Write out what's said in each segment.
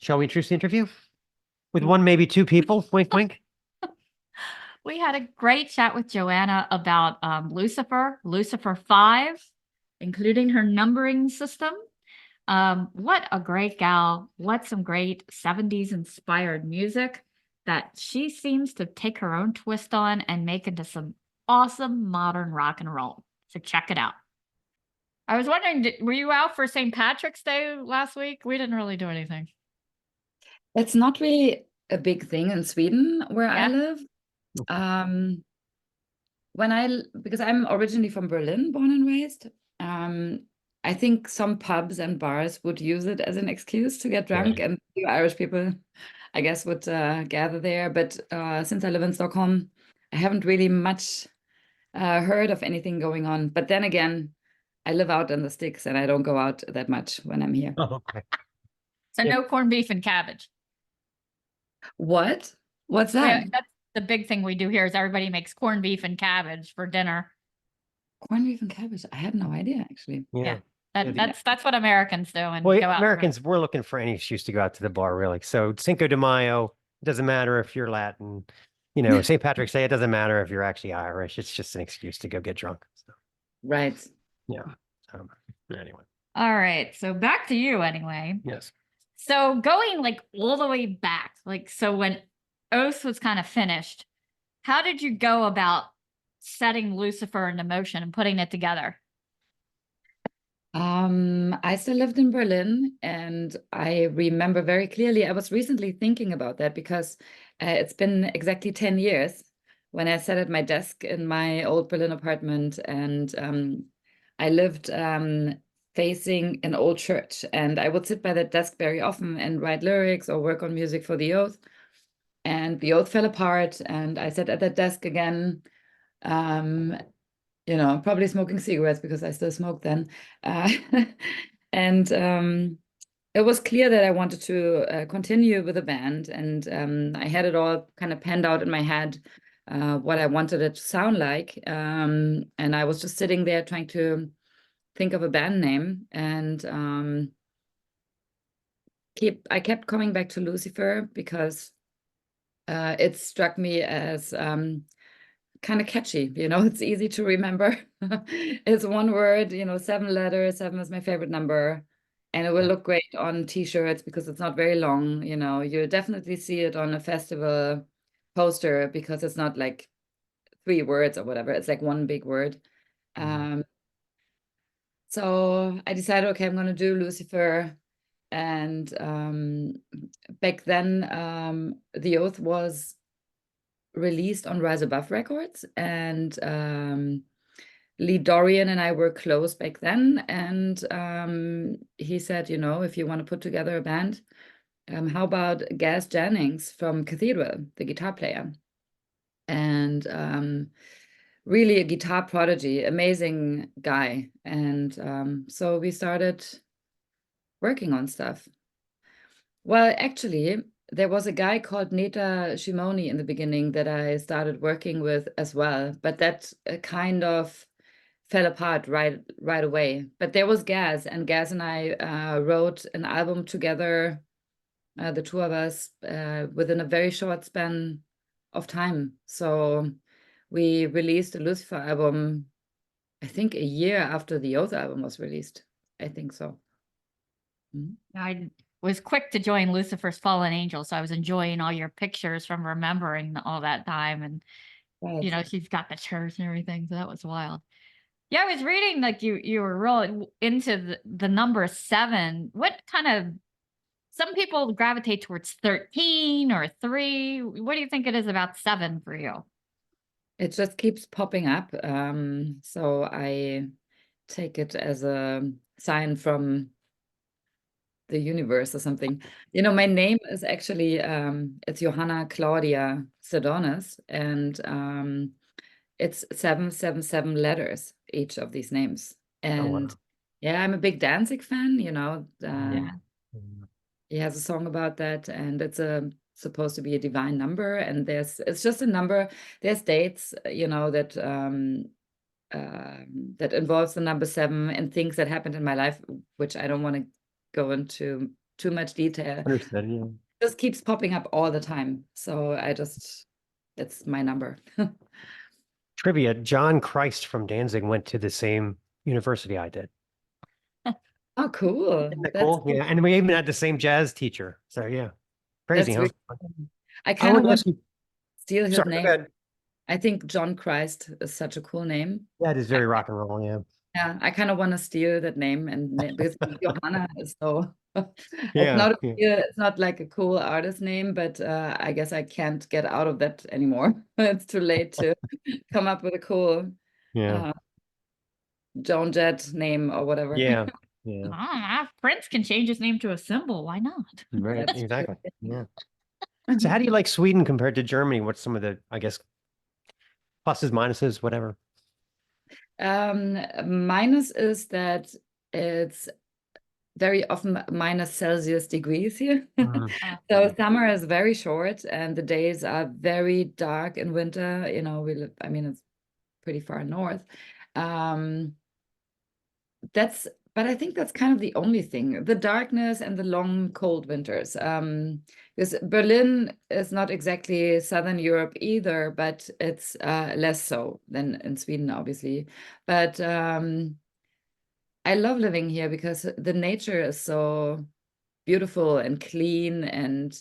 Shall we introduce the interview? With one, maybe two people, wink, wink. We had a great chat with Joanna about Lucifer 5, including her numbering system. What a great gal. What some great 70s inspired music that she seems to take her own twist on and make into some awesome modern rock and roll. So check it out. I was wondering, were you out for St. Patrick's Day last week? We didn't really do anything. It's not really a big thing in Sweden where I Yeah. live. Because I'm originally from Berlin, born and raised, I think some pubs and bars would use it as an excuse to get drunk, and you Irish people, I guess, would gather there. But since I live in Stockholm, I haven't really much heard of anything going on. But then again, I live out in the sticks and I don't go out that much when I'm here. Oh, okay. So no corned beef and cabbage. What? What's that? Yeah, that's the big thing we do here is everybody makes corned beef and cabbage for dinner. Corned beef and cabbage. I had no idea, actually. Yeah. That's what Americans do. And well, go out Americans, we're looking for any excuse to go out to the bar, really. So Cinco de Mayo, it doesn't matter if you're Latin, St. Patrick's Day, it doesn't matter if you're actually Irish. It's just an excuse to go get drunk. So. Right. Yeah. Anyway. All right. So back to you anyway. Yes. So going like all the way back, so when Oath was kind of finished, how did you go about setting Lucifer into motion and putting it together? I still lived in Berlin, and I remember very clearly, I was recently thinking about that because it's been exactly 10 years when I sat at my desk in my old Berlin apartment, and I lived facing an old church, and I would sit by that desk very often and write lyrics or work on music for the Oath. And the Oath fell apart, and I sat at that desk again, probably smoking cigarettes because I still smoked then. And it was clear that I wanted to continue with the band, and I had it all kind of penned out in my head, what I wanted it to sound like. And I was just sitting there trying to think of a band name, and I kept coming back to Lucifer because it struck me as kind of catchy, it's easy to remember. It's one word, 7 letters. 7 is my favorite number, and it will look great on t-shirts because it's not very long. You definitely see it on a festival poster because it's not like 3 words or whatever. It's like one big word. So I decided, okay, I'm going to do Lucifer. And back then, The Oath was released on Rise Above Records, and Lee Dorian and I were close back then, and he said, if you want to put together a band, how about Gaz Jennings from Cathedral, the guitar player, and really a guitar prodigy, amazing guy. And so we started working on stuff. Well, actually, there was a guy called Neta Shimoni in the beginning that I started working with as well, but that kind of fell apart right away. But there was Gaz, and Gaz and I wrote an album together, the two of us, within a very short span of time. So we released a Lucifer album, I think a year after the Oath album was released. I think so. I was quick to join Lucifer's Fallen Angel, so I was enjoying all your pictures from remembering all that time, and she's got the church and everything, so that was wild. Yeah, I was reading like you were really into the number 7. What kind of, some people gravitate towards 13 or 3. What do you think it is about 7 for you? It just keeps popping up, so I take it as a sign from the universe or something. My name is actually it's Johanna Claudia Sedonis, and it's 777 letters, each of these names. And yeah, I'm a big Danzig fan. He has a song about that, and it's supposed to be a divine number, and it's just a number. There's dates, that that involves the number 7 and things that happened in my life, which I don't want to go into too much detail. Understood. Yeah. Just keeps popping up all the time. So it's my number. Trivia: John Christ from Danzig went to the same university I did. Oh, cool. Isn't that That's cool? Yeah, and we even had the same jazz teacher. So yeah, crazy, that's huh? really cool. I I kind want of to want ask to you. steal his Sorry, go name. ahead. I think John Christ is such a cool name. That is very rock and roll. Yeah. Yeah, I kind of want to steal that name because Johanna is so Yeah. Yeah. it's not like a cool artist name, but I guess I can't get out of that anymore. It's too late to come up with a cool Yeah. uh, Joan Jett name or whatever. Yeah. Yeah. Prince can change his name to a symbol. Why not? Right. That's Exactly. true. Yeah. So how do you like Sweden compared to Germany? What's some of the, I guess, pluses, minuses, whatever? Minus is that it's very often minus Celsius degrees here. Mm. So summer is very short and the days are very dark in winter. You know, we live, I mean, it's pretty far north. But I think that's kind of the only thing, the darkness and the long cold winters. Because Berlin is not exactly Southern Europe either, but it's less so than in Sweden, obviously. But I love living here because the nature is so beautiful and clean, and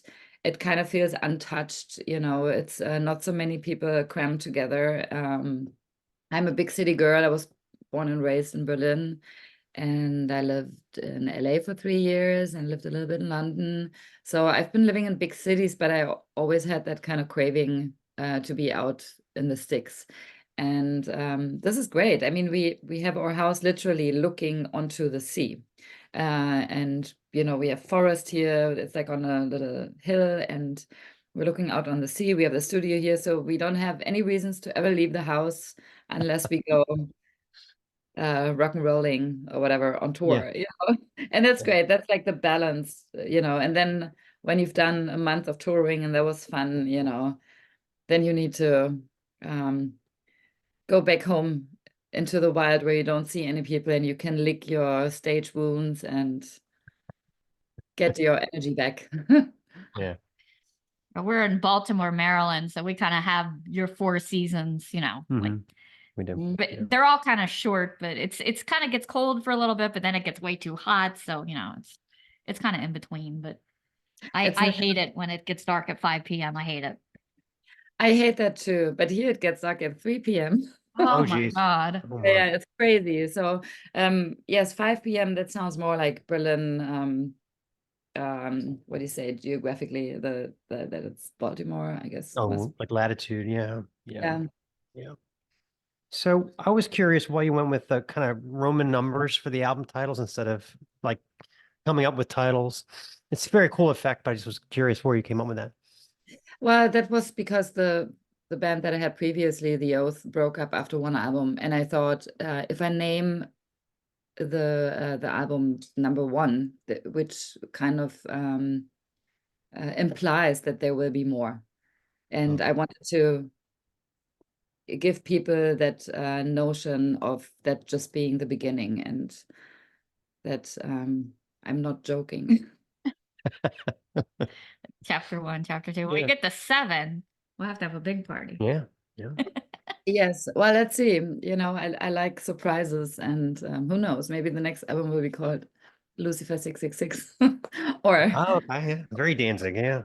it kind of feels untouched. You know, it's not so many people crammed together. I'm a big city girl. I was born and raised in Berlin, and I lived in LA for 3 years and lived a little bit in London. So I've been living in big cities, but I always had that kind of craving to be out in the sticks. And this is great. I mean, we have our house literally looking onto the sea. And, you know, we have forest here. It's like on a little hill, and we're looking out on the sea. We have the studio here. So we don't have any reasons to ever leave the house unless we go rock and rolling or whatever on Yeah. tour, you know. And that's Yeah. great. That's like the balance, you know. And then when you've done a month of touring and that was fun, you know, then you need to go back home into the wild where you don't see any people and you can lick your stage wounds and get your energy back. Yeah. We're in Baltimore, Maryland, so we kind of have your 4 seasons, you know, like, Mhm. We do. but Yeah. they're all kind of short, but it's kind of gets cold for a little bit, but then it gets way too hot. So, you know, it's kind of in between, but It's I not, hate it when it gets dark at 5 p.m. I hate it. I hate that too, but here it gets dark at 3 p.m. Oh Oh, my geez. God. Oh, Yeah, my. it's crazy. So, yes, 5 p.m. That sounds more like Berlin. What do you say geographically? That it's Baltimore, I guess. Oh, like latitude. Yeah. Yeah. Yeah. Yeah. So I was curious why you went with the kind of Roman numbers for the album titles instead of like coming up with titles. It's a very cool effect, but I just was curious where you came up with that. Well, that was because the band that I had previously, The Oath, broke up after one album, and I thought if I name the album number one, which kind of implies that there will be more, and I wanted to give people that notion of that just being the beginning, and that I'm not joking. Chapter 1, chapter 2. When we Yeah. get to 7, we'll have to have a big party. Yeah. Yeah. Yes, well, let's see. You know, I like surprises, and who knows? Maybe the next album will be called Lucifer 666, or Oh, okay. Yeah. Very Danzig. Yeah.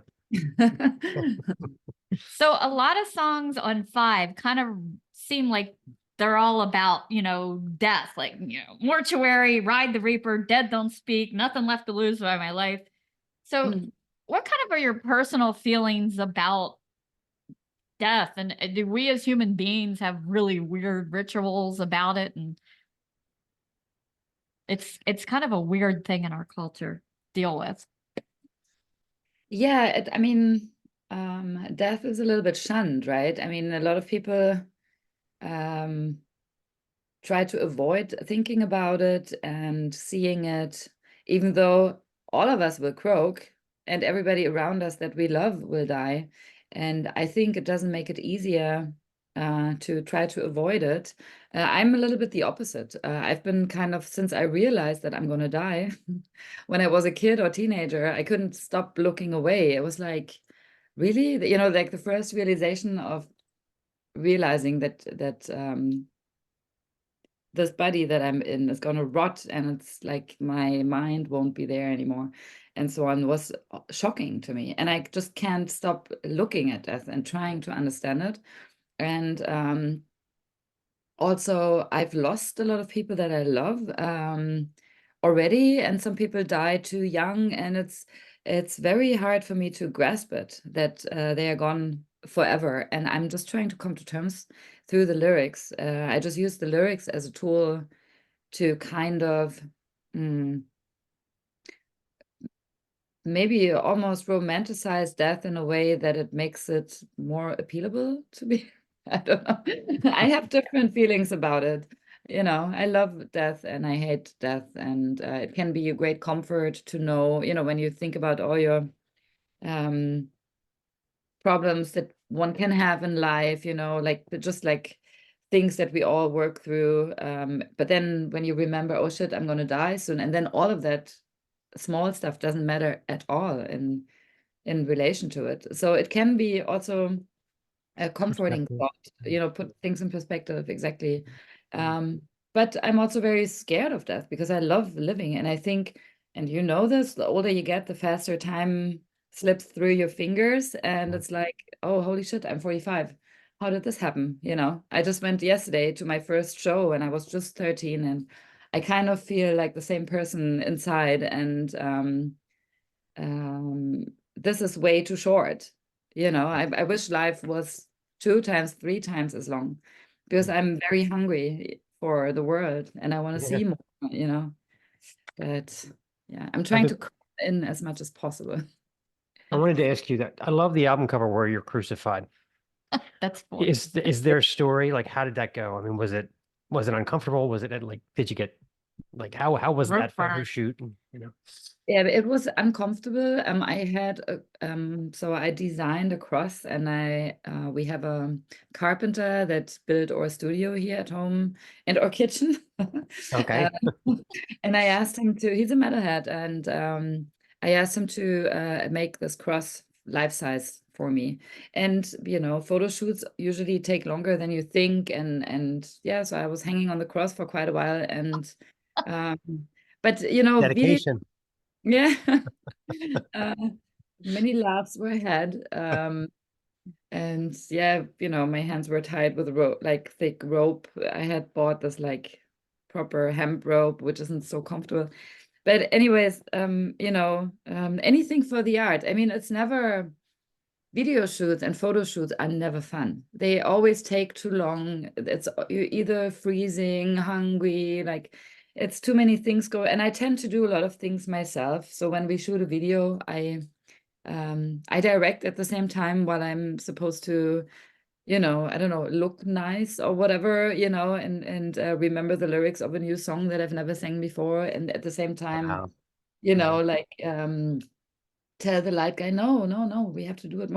So a lot of songs on 5 kind of seem like they're all about, you know, death, like, you know, Mortuary, Ride the Reaper, Dead Don't Speak, Nothing Left to Lose by My Life. So what kind of are your personal feelings about death? And do we as human beings have really weird rituals about it? And it's kind of a weird thing in our culture to deal with. Yeah, I mean, death is a little bit shunned, right? I mean, a lot of people try to avoid thinking about it and seeing it, even though all of us will croak and everybody around us that we love will die. And I think it doesn't make it easier to try to avoid it. I'm a little bit the opposite. I've been kind of, since I realized that I'm going to die, when I was a kid or teenager, I couldn't stop looking away. It was like, really? You know, like the first realization of realizing that this body that I'm in is going to rot, and it's like my mind won't be there anymore, and so on, was shocking to me. And I just can't stop looking at death and trying to understand it. And also, I've lost a lot of people that I love already, and some people die too young, and it's very hard for me to grasp it that they are gone forever. And I'm just trying to come to terms through the lyrics. I just use the lyrics as a tool to kind of maybe almost romanticize death in a way that it makes it more appealable to me. I don't know. I have different feelings about it. You know, I love death and I hate death, and it can be a great comfort to know, you know, when you think about all your um, problems that one can have in life, you know, like just like things that we all work through. But then when you remember, oh shit, I'm gonna die soon, and then all of that small stuff doesn't matter at all in relation to it. So it can be also a comforting Perspective. thought, you know, put things in perspective, exactly. But I'm also very scared of death because I love living, and I think, and you know this, the older you get, the faster time slips through your fingers, and it's like, oh, holy shit, I'm 45. How did this happen? You know, I just went yesterday to my first show and I was just 13, and I kind of feel like the same person inside, and this is way too short. You know, I wish life was 2 times, 3 times as long, because I'm very hungry for the world and I want to Yeah. see more, you know. But yeah, I'm I've trying to been- come in as much as possible. I wanted to ask you that. I love the album cover where you're crucified. That's funny. Is there a story? Like, how did that go? I mean, was it uncomfortable? Was it like, did you get like, how was Rope that photo burn. shoot? You know? Yeah, it was uncomfortable. I had so I designed a cross, and we have a carpenter that built our studio here at home and our kitchen. Okay. And I asked him to. He's a metalhead, and I asked him to make this cross life size for me. And you know, photo shoots usually take longer than you think, and yeah, so I was hanging on the cross for quite a while, and um, but you know, video. Dedication. Yeah. uh, Many laughs were had. And yeah, you know, my hands were tied with rope, like thick rope. I had bought this like proper hemp rope, which isn't so comfortable. But anyways, you know, anything for the art. I mean, it's never video shoots and photo shoots are never fun. They always take too long. It's you're either freezing, hungry, like it's too many things go. And I tend to do a lot of things myself. So when we shoot a video, I direct at the same time while I'm supposed to, you know, I don't know, look nice or whatever, you know, and remember the lyrics of a new song that I've never sang before, and at the same time, Wow. you Yeah. know, like tell the light guy, no, no, no, we have to do it.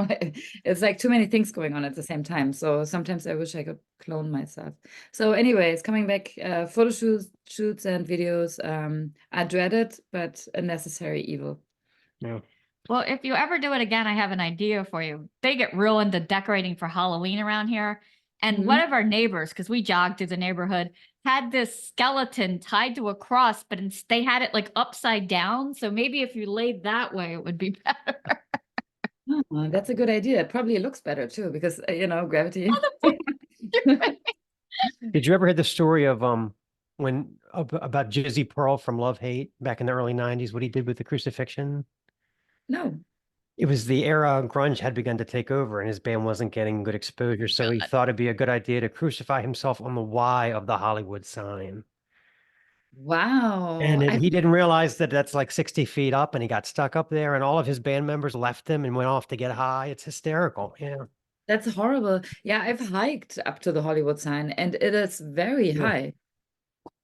It's like too many things going on at the same time. So sometimes I wish I could clone myself. So, anyways, coming back, photo shoots and videos are dreaded but a necessary evil. Yeah. Well, if you ever do it again, I have an idea for you. They get real into decorating for Halloween around here. And one of our neighbors, because we jogged through the neighborhood, had this skeleton tied to a cross, but they had it like upside down. So maybe if you laid that way, it would be better. Oh, that's a good idea. It probably looks better too, because you know, gravity. Did you ever hear the story of when about Jizzy Pearl from Love Hate back in the early 90s, what he did with the crucifixion? No. It was the era grunge had begun to take over and his band wasn't getting good exposure. So he thought it'd be a good idea to crucify himself on the Y of the Hollywood sign. Wow. And he didn't realize that that's like 60 feet up and he got stuck up there and all of his band members left him and went off to get high. It's hysterical. Yeah. That's horrible. Yeah, I've hiked up to the Hollywood sign and it is very Yeah. high.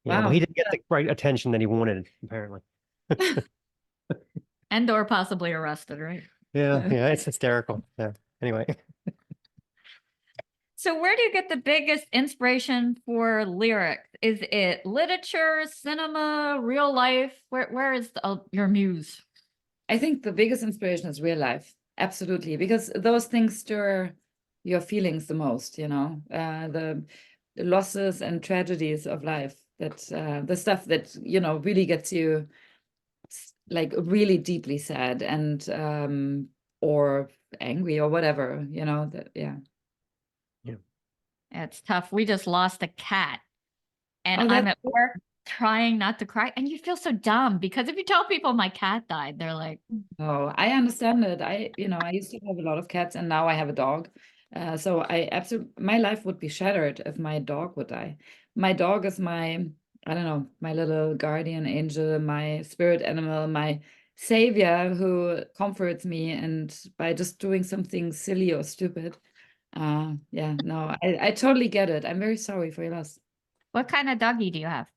Yeah. Well, he Wow. didn't get the right attention that he wanted, apparently. And or possibly arrested, right? Yeah. Yeah. It's hysterical. Yeah. Anyway. So where do you get the biggest inspiration for lyrics? Is it literature, cinema, real life? Where is your muse? I think the biggest inspiration is real life. Absolutely. Because those things stir your feelings the most, you know, the losses and tragedies of life, that the stuff that, you know, really gets you like really deeply sad and or angry or whatever, you know, that, yeah. It's tough. We just lost a cat, and Oh, I'm that's at work trying not to cry. And you feel so dumb because if you tell people my cat died, they're like, Oh, I understand it. You know, I used to have a lot of cats and now I have a dog. So my life would be shattered if my dog would die. My dog is I don't know, my little guardian angel, my spirit animal, my savior who comforts me and by just doing something silly or stupid. Yeah, no, I totally get it. I'm very sorry for your loss. what kind of doggy do you have?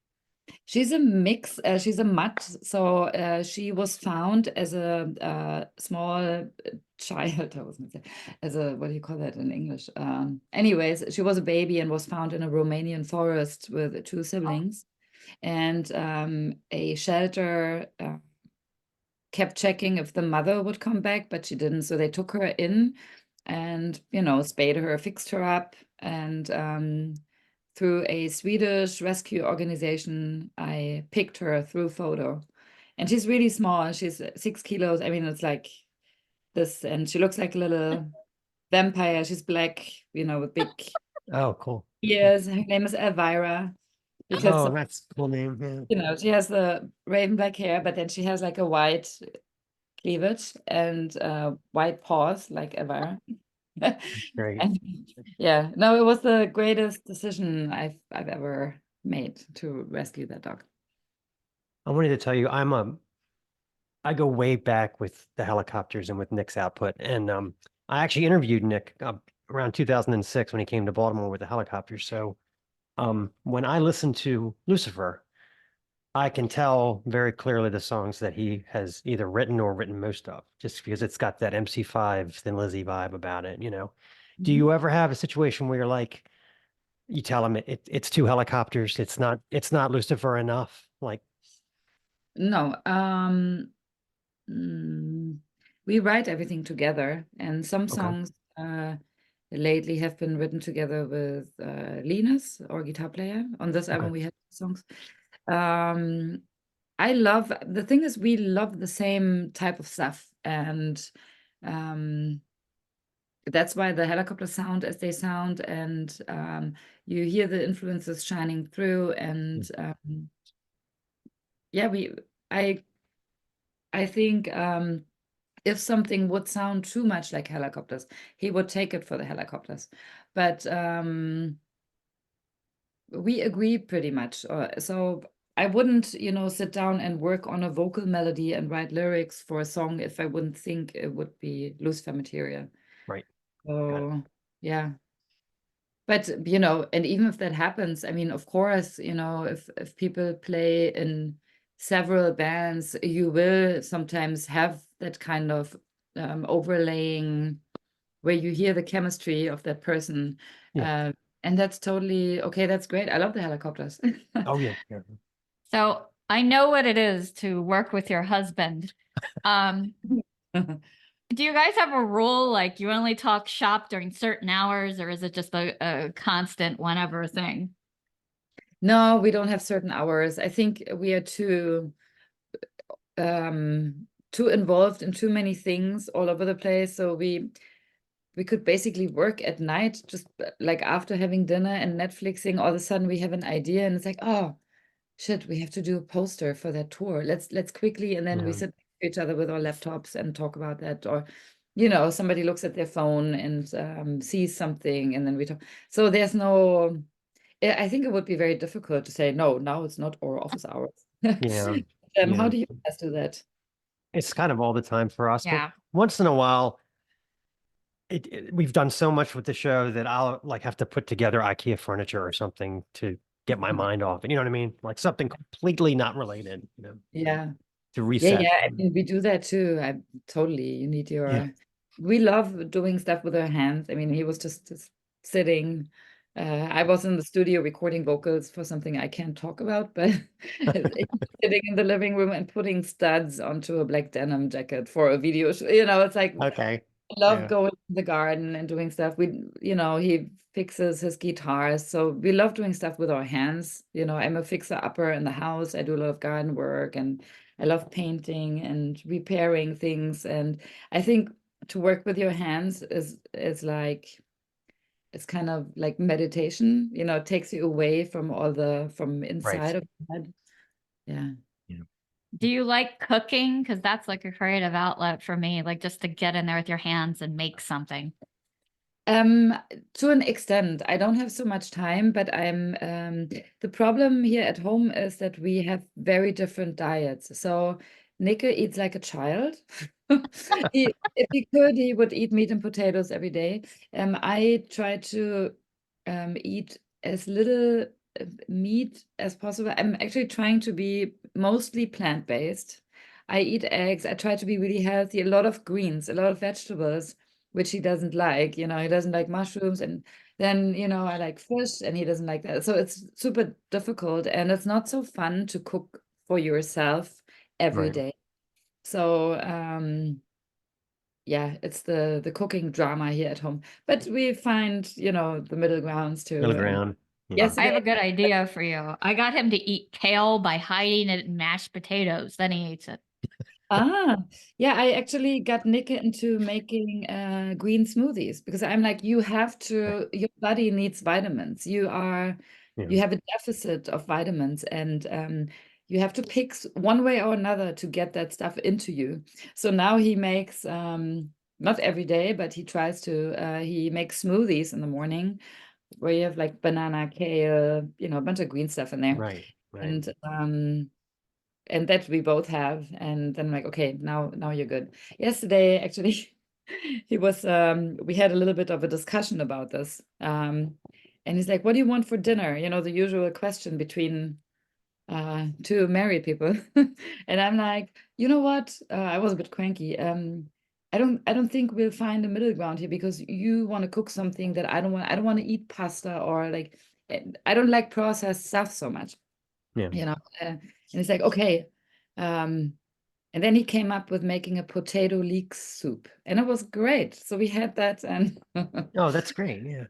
She's a mix. She's a mutt. So she was found as a small child. I was going to say, as a, what do you call that in English? Anyways, she was a baby and was found in a Romanian forest with two siblings. And a shelter kept checking if the mother would come back, but she didn't. So they took her in and, you know, spayed her, fixed her up. And through a Swedish rescue organization, I picked her through photo. And she's really small. She's 6 kilos. I mean, it's like this. And she looks like a little vampire. She's black, you know, with big Oh, cool. ears. Her name is Elvira because, Oh, that's a cool name. Yeah. you know, she has the raven black hair, but then she has like a white cleavage and white paws like Elvira. Great. And yeah, no, it was the greatest decision I've ever made to rescue that dog. I wanted to tell you, I go way back with the helicopters and with Nick's output. And I actually interviewed Nick around 2006 when he came to Baltimore with the helicopters. So when I listen to Lucifer, I can tell very clearly the songs that he has either written or written most of, just because it's got that MC5 Thin Lizzy vibe about it, you know. Do Mhm. you ever have a situation where you're like, you tell him it's two helicopters, it's not Lucifer enough? Like, No, we write everything together, and some okay, songs lately have been written together with Linus, our guitar player. On this album, okay, we had songs. Um, I love the thing is we love the same type of stuff, and um, that's why the helicopter sound as they sound, and you hear the influences shining through, and yeah, I I think if something would sound too much like helicopters, he would take it for the helicopters. But we agree pretty much. So I wouldn't, you know, sit down and work on a vocal melody and write lyrics for a song if I wouldn't think it would be Lucifer material. right, got it. So yeah. But you know, and even if that happens, I mean, of course, you know, if people play in several bands, you will sometimes have that kind of overlaying where you hear the chemistry of that person. Yeah. And that's totally okay. That's great. I love the helicopters. Oh yeah, yeah. So I know what it is to work with your husband. Um, do you guys have a rule like you only talk shop during certain hours, or is it just a constant whenever thing? No, we don't have certain hours. I think we are too involved in too many things all over the place. So we could basically work at night, just like after having dinner and Netflixing, all of a sudden we have an idea and it's like, oh shit, we have to do a poster for that tour. Let's quickly, and then we Yeah. sit next to each other with our laptops and talk about that. Or, you know, somebody looks at their phone and sees something and then we talk. So there's no, I think it would be very difficult to say, no, now it's not our office hours. Yeah. How Yeah. do you guys do that? It's kind of all the time for us, but Yeah. once in a while, we've done so much with the show that I'll like have to put together IKEA furniture or something to get my mind off. You know what I mean? Like something completely not related, you know, Yeah. to Yeah, reset. yeah. I mean, we do that too. Totally. You need Yeah. we love doing stuff with our hands. I mean, he was just sitting. I was in the studio recording vocals for something I can't talk about, but sitting in the living room and putting studs onto a black denim jacket for a video show. It's like Okay. I love Yeah. going to the garden and doing stuff. He fixes his guitars. So we love doing stuff with our hands. I'm a fixer-upper in the house. I do a lot of garden work and I love painting and repairing things. And I think to work with your hands is like, it's kind of like meditation, it takes you away from from inside Right. of your head. Yeah. Do you like cooking? Because that's like a creative outlet for me, like just to get in there with your hands and make something. To an extent, I don't have so much time, but the problem here at home is that we have very different diets. So Nico eats like a child. If he could, he would eat meat and potatoes every day. I try to eat as little meat as possible. I'm actually trying to be mostly plant-based. I eat eggs. I try to be really healthy, a lot of greens, a lot of vegetables, which he doesn't like. He doesn't like mushrooms. And then, I like fish and he doesn't like that. So it's super difficult and it's not so fun to cook for yourself every Right. day. So, yeah, it's the cooking drama here at home. But we find, the middle grounds too. Middle And ground. Yeah. I have yesterday, a good idea for you. I got him to eat kale by hiding it in mashed potatoes. Then he eats it. yeah, I actually got Nick into making green smoothies because I'm like, your body needs vitamins. You Yeah. have a deficit of vitamins and you have to pick one way or another to get that stuff into you. So now he makes, not every day, but he makes smoothies in the morning where you have like banana, kale, a bunch of green stuff in there. Right. Right. And that we both have. And then I'm like, okay, now you're good. Yesterday, actually, we had a little bit of a discussion about this. And he's like, what do you want for dinner? The usual question between two married people. And I'm like, you know what? I was a bit cranky. I don't think we'll find a middle ground here because you want to cook something that I don't want. I don't want to eat pasta or like, I don't like processed stuff so much. Yeah. And it's like, okay. And then he came up with making a potato leek soup, and it was great. So we had that, and Oh, that's great. Yeah.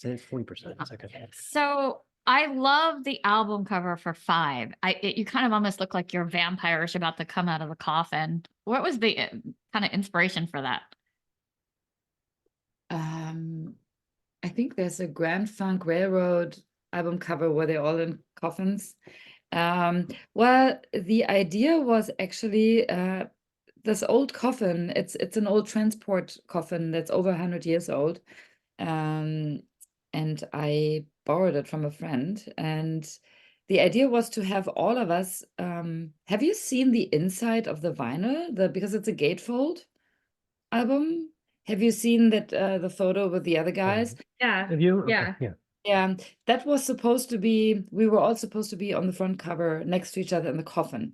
It's 40%. It's okay. So I love the album cover for Five. You kind of almost look like you're vampires about to come out of the coffin. What was the kind of inspiration for that? I think there's a Grand Funk Railroad album cover where they're all in coffins. Well, the idea was actually this old coffin. It's an old transport coffin that's over 100 years old. And I borrowed it from a friend. And the idea was to have all of us. Have you seen the inside of the vinyl? Because it's a gatefold album. Have you seen the photo with the other guys? Yeah. Have you? Okay. Yeah. Yeah. Yeah, that was supposed to be, we were all supposed to be on the front cover next to each other in the coffin.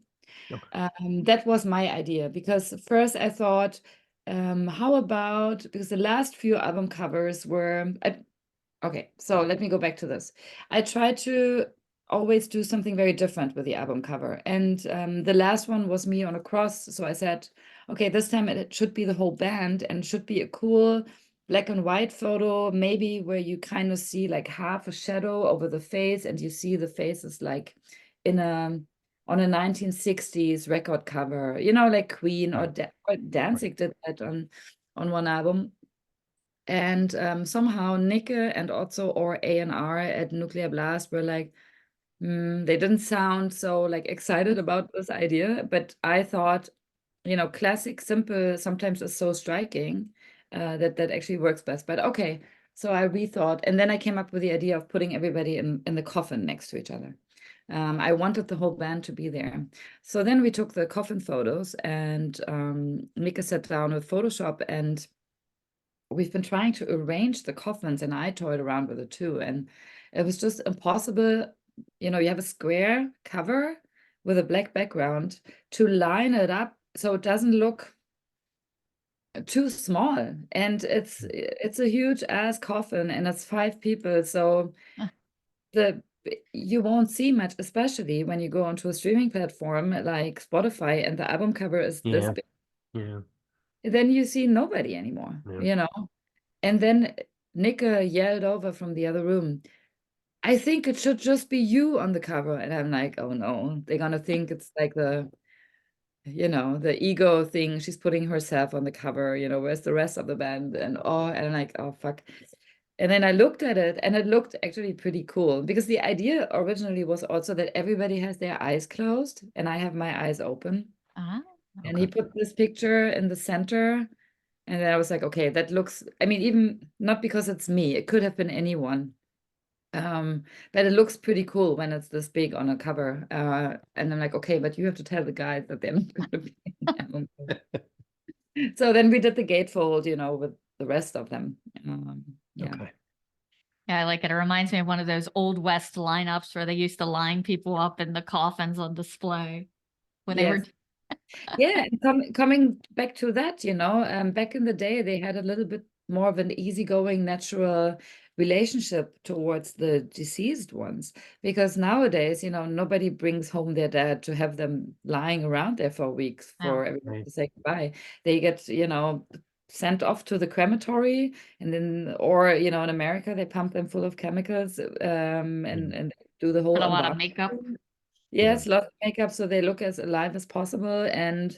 Okay. That was my idea because first I thought, how about, because the last few album covers were, okay, so let me go back to this. I try to always do something very different with the album cover. And the last one was me on a cross. So I said, okay, this time it should be the whole band and should be a cool black and white photo, maybe where you kind of see like half a shadow over the face and you see the faces like in on a 1960s record cover, like Queen or Danzig did that on one album. And somehow Nick and also or A&R at Nuclear Blast were like, they didn't sound so like excited about this idea, but I thought, classic, simple sometimes is so striking that actually works best. But okay, so I rethought, and then I came up with the idea of putting everybody in the coffin next to each other. I wanted the whole band to be there. So then we took the coffin photos, and Mika sat down with Photoshop, and we've been trying to arrange the coffins, and I toyed around with it too. And it was just impossible. You have a square cover with a black background to line it up so it doesn't look too small, and it's a huge ass coffin, and it's 5 people, so Ah. you won't see much, especially when you go onto a streaming platform like Spotify and the album cover is this Yeah. big. Yeah. Then you see nobody anymore, Yeah. you know. And then Nika yelled over from the other room, I think it should just be you on the cover. And I'm like, oh no, they're gonna think it's like the, you know, the ego thing. She's putting herself on the cover, you know, where's the rest of the band? And I'm like, oh fuck. And then I looked at it and it looked actually pretty cool because the idea originally was also that everybody has their eyes closed and I have my eyes open. Ah, And he put this picture in the center. And then I was like, okay, that looks, I mean, even not because it's me, it could have been anyone. But it looks pretty cool when it's this big on a cover. And I'm like, okay, but you have to tell the guys that they're not going to be in the album cover. So then we did the gatefold, you know, with the rest of them. Yeah. Okay. yeah, I like it. It reminds me of one of those old West lineups where they used to line people up in the coffins on display when they were. Yes. Yeah, and coming back to that, you know, back in the day, they had a little bit more of an easygoing, natural relationship towards the deceased ones. Because nowadays, you know, nobody brings home their dad to have them lying around there for weeks for No. everyone Right. to say goodbye. They get, you know, sent off to the crematory, and then, or, you know, in America, they pump them full of chemicals, and do the whole Put a lot of embalming. makeup. Yes, lots of makeup so they look as alive as possible. And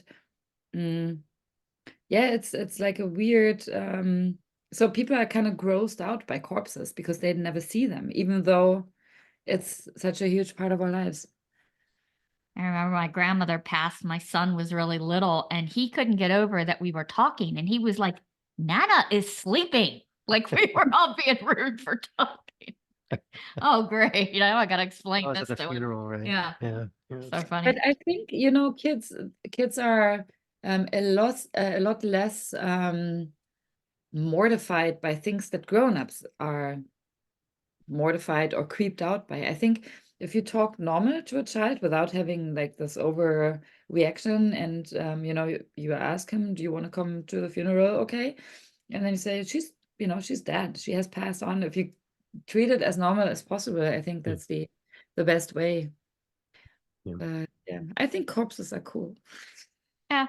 yeah, it's like a weird so people are kind of grossed out by corpses because they never see them, even though it's such a huge part of our lives. I remember my grandmother passed. My son was really little and he couldn't get over that we were talking. And he was like, Nana is sleeping. Like we were all being rude for talking. Oh, great. You know, I got to explain Oh, it's this at the to him. funeral, right? Yeah. Yeah. Yeah. So funny. But I think, you know, kids are a lot less mortified by things that grown-ups are mortified or creeped out by. I think if you talk normal to a child without having like this overreaction, and you know, you ask him, do you want to come to the funeral? Okay. And then you say, she's, you know, she's dead. She has passed on. If you treat it as normal as possible, I think that's the best way. Yeah. But yeah, I think corpses are cool. Yeah.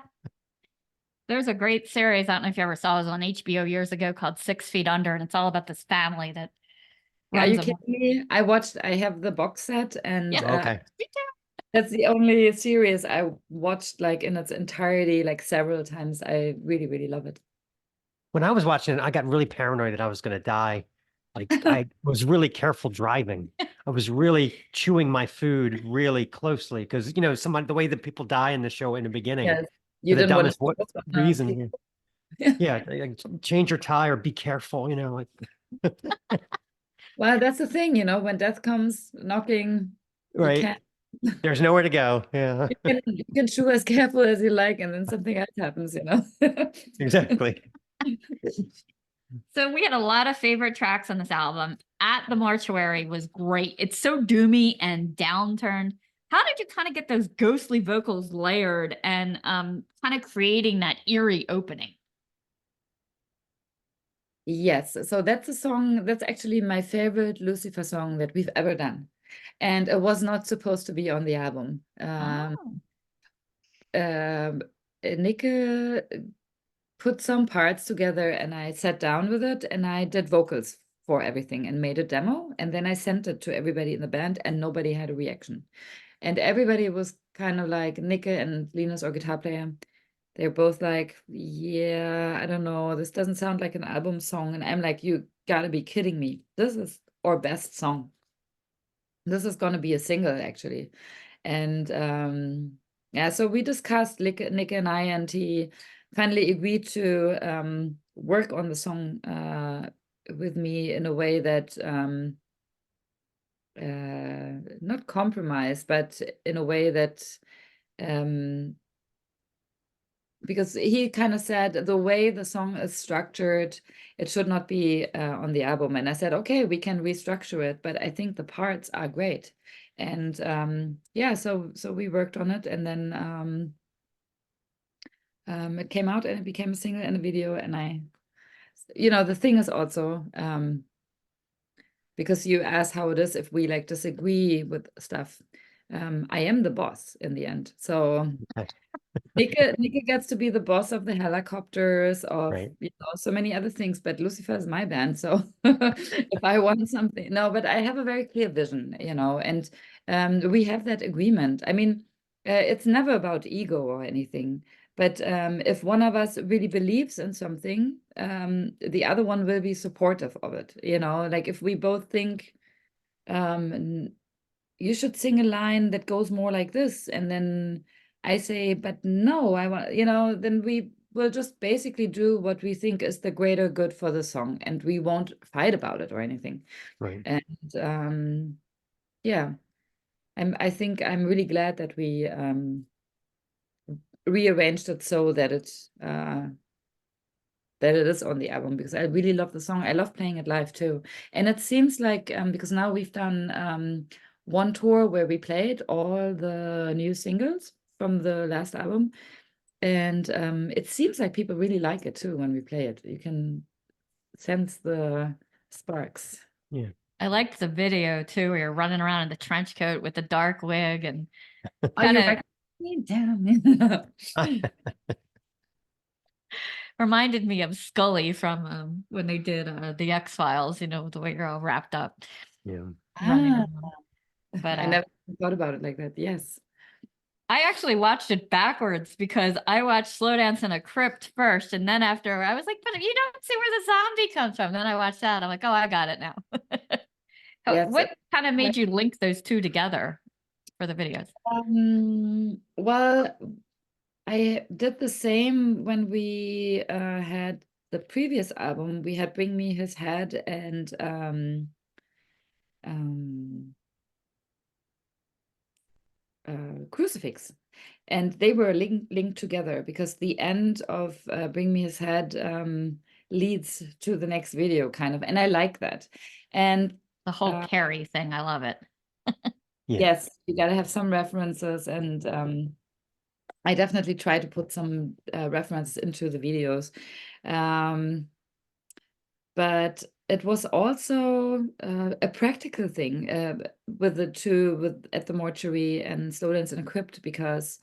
There's a great series. I don't know if you ever saw it. It was on HBO years ago called 6 Feet Under. And it's all about this family that Are runs you a. kidding me? I have the box set, and Yeah. Oh, okay. Me too. that's the only series I watched like in its entirety, like several times. I really, really love it. When I was watching it, I got really paranoid that I was going to die. Like I was really careful driving. I was really chewing my food really closely because, you know, the way that people die in the show in the beginning Yes, for you the didn't want to dumbest what show up on reason. people. Yeah. Like, change your tire, be careful, you know, like, Well, that's the thing, you know, when death comes knocking, you right. can't There's nowhere to go. Yeah, you can chew as careful as you like, and then something else happens, you know. exactly. So we had a lot of favorite tracks on this album. At the Mortuary was great. It's so doomy and downturned. How did you kind of get those ghostly vocals layered and kind of creating that eerie opening? Yes, so that's a song that's actually my favorite Lucifer song that we've ever done. And it was not supposed to be on the album. Oh. Nick put some parts together and I sat down with it and I did vocals for everything and made a demo. And then I sent it to everybody in the band and nobody had a reaction. And everybody was kind of like Nick and Linus, our guitar player. They're both like, yeah, I don't know. This doesn't sound like an album song. And I'm like, you gotta be kidding me. This is our best song. This is gonna be a single actually. And yeah, so we discussed, Nick and I, and he finally agreed to work on the song with me in a way that not compromise, but in a way that because he kind of said the way the song is structured, it should not be on the album. And I said, okay, we can restructure it, but I think the parts are great. And yeah, so we worked on it, and then it came out and it became a single and a video. And the thing is also, because you asked how it is if we like disagree with stuff. I am the boss in the end. So Nika gets to be the boss of the helicopters, of Right. so many other things, but Lucifer is my band. So if I want something, no, but I have a very clear vision, and we have that agreement. I mean, it's never about ego or anything, but if one of us really believes in something, the other one will be supportive of it. Like if we both think, you should sing a line that goes more like this, and then I say, but no, I want, then we will just basically do what we think is the greater good for the song, and we won't fight about it or anything. Right. And yeah, I think I'm really glad that we rearranged it so that it is on the album, because I really love the song. I love playing it live too. And it seems like, because now we've done one tour where we played all the new singles from the last album. And it seems like people really like it too when we play it. You can sense the sparks. Yeah. I liked the video too, where you're running around in the trench coat with the dark wig and Oh, you're kind of right. Down. reminded me of Scully from when they did the X-Files, the way you're all wrapped up Yeah. running Ah, around. But I never thought about it like that. Yes. I actually watched it backwards because I watched Slow Dance in a Crypt first, and then after I was like, but you don't see where the zombie comes from. Then I watched that. I'm like, oh, I got it now. Yes. What kind of made you link those two together for the videos? Well, I did the same when we had the previous album. We had Bring Me His Head and Crucifix. And they were linked together because the end of Bring Me His Head leads to the next video, kind of. And I like that. And The whole Carrie thing. I love it. Yeah. yes, you got to have some references. And I definitely try to put some references into the videos. But it was also a practical thing with the two at the mortuary and Slow Dance in a Crypt, because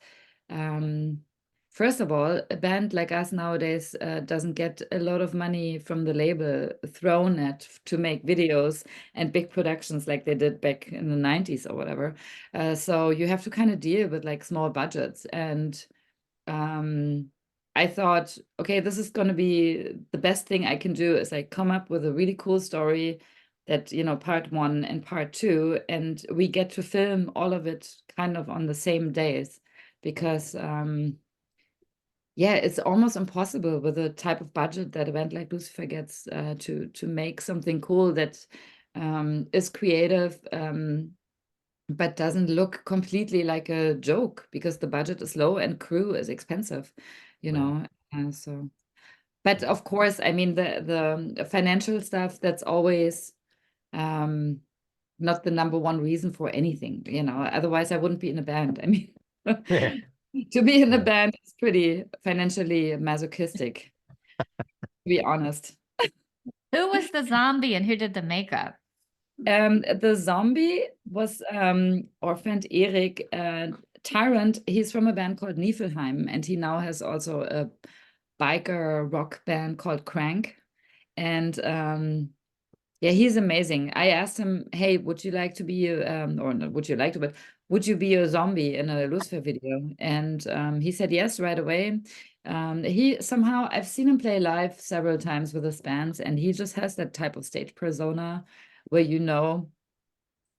first of all, a band like us nowadays doesn't get a lot of money from the label thrown at to make videos and big productions like they did back in the 90s or whatever. So you have to kind of deal with like small budgets. And I thought, okay, this is going to be the best thing I can do is like come up with a really cool story that, part 1 and part 2, and we get to film all of it kind of on the same days, because yeah, it's almost impossible with the type of budget that a band like Lucifer gets to make something cool that is creative, but doesn't look completely like a joke, because the budget is low and crew is expensive, so. But of course, I mean, the financial stuff, that's always not the number one reason for anything, otherwise I wouldn't be in a band. I mean, to be in a band is pretty financially masochistic, to be honest. Who was the zombie and who did the makeup? The zombie was our friend Erik Tyrant. He's from a band called Niflheim, and he now has also a biker rock band called Crank. And yeah, he's amazing. I asked him, hey, would you like to be or not would you like to, but would you be a zombie in a Lucifer video? And he said yes right away. He somehow, I've seen him play live several times with his bands, and he just has that type of stage persona where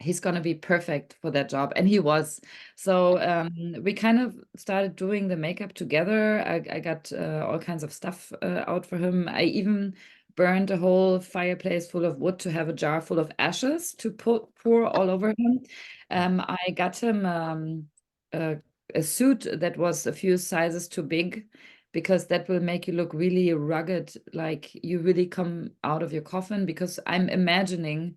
he's going to be perfect for that job. And he was. So we kind of started doing the makeup together. I got all kinds of stuff out for him. I even burned a whole fireplace full of wood to have a jar full of ashes to pour all over him. I got him a suit that was a few sizes too big, because that will make you look really rugged, like you really come out of your coffin, because I'm imagining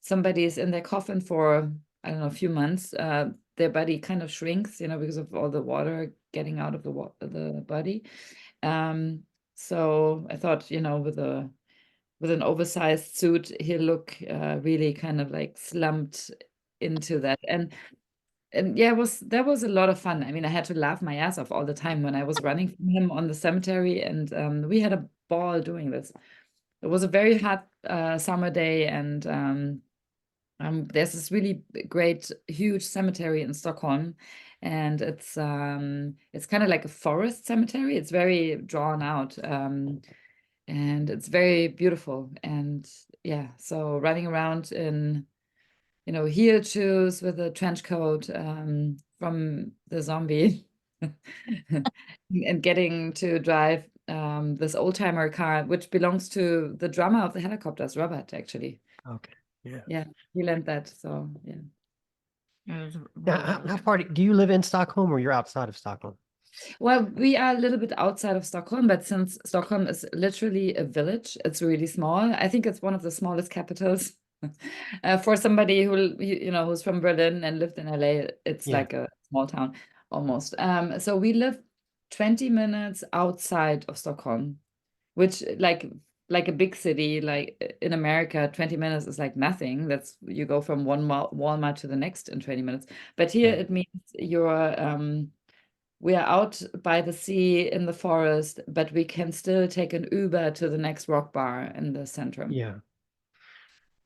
somebody is in their coffin for, I don't know, a few months, their body kind of shrinks, because of all the water getting out of the body. So I thought, with an oversized suit, he'll look really kind of like slumped into that. And yeah, that was a lot of fun. I mean, I had to laugh my ass off all the time when I was running from him on the cemetery, and we had a ball doing this. It was a very hot summer day, and there's this really great, huge cemetery in Stockholm, and it's kind of like a forest cemetery. It's very drawn out, and it's very beautiful. And yeah, so running around in heel shoes with a trench coat from the zombie, and getting to drive this old timer car, which belongs to the drummer of the Helicopters, Robert, actually. Okay. Yeah. Yeah, he lent that. So yeah. It was Now, really, how, really how good. far do you live in Stockholm or you're outside of Stockholm? Well, we are a little bit outside of Stockholm, but since Stockholm is literally a village, it's really small. I think it's one of the smallest capitals. For somebody who's from Berlin and lived in LA, it's Yeah. like a small town almost. So we live 20 minutes outside of Stockholm, which like a big city, like in America, 20 minutes is like nothing. You go from one Walmart to the next in 20 minutes. But here Right. it means we are out by the sea in the forest, but we can still take an Uber to the next rock bar in the center. Yeah.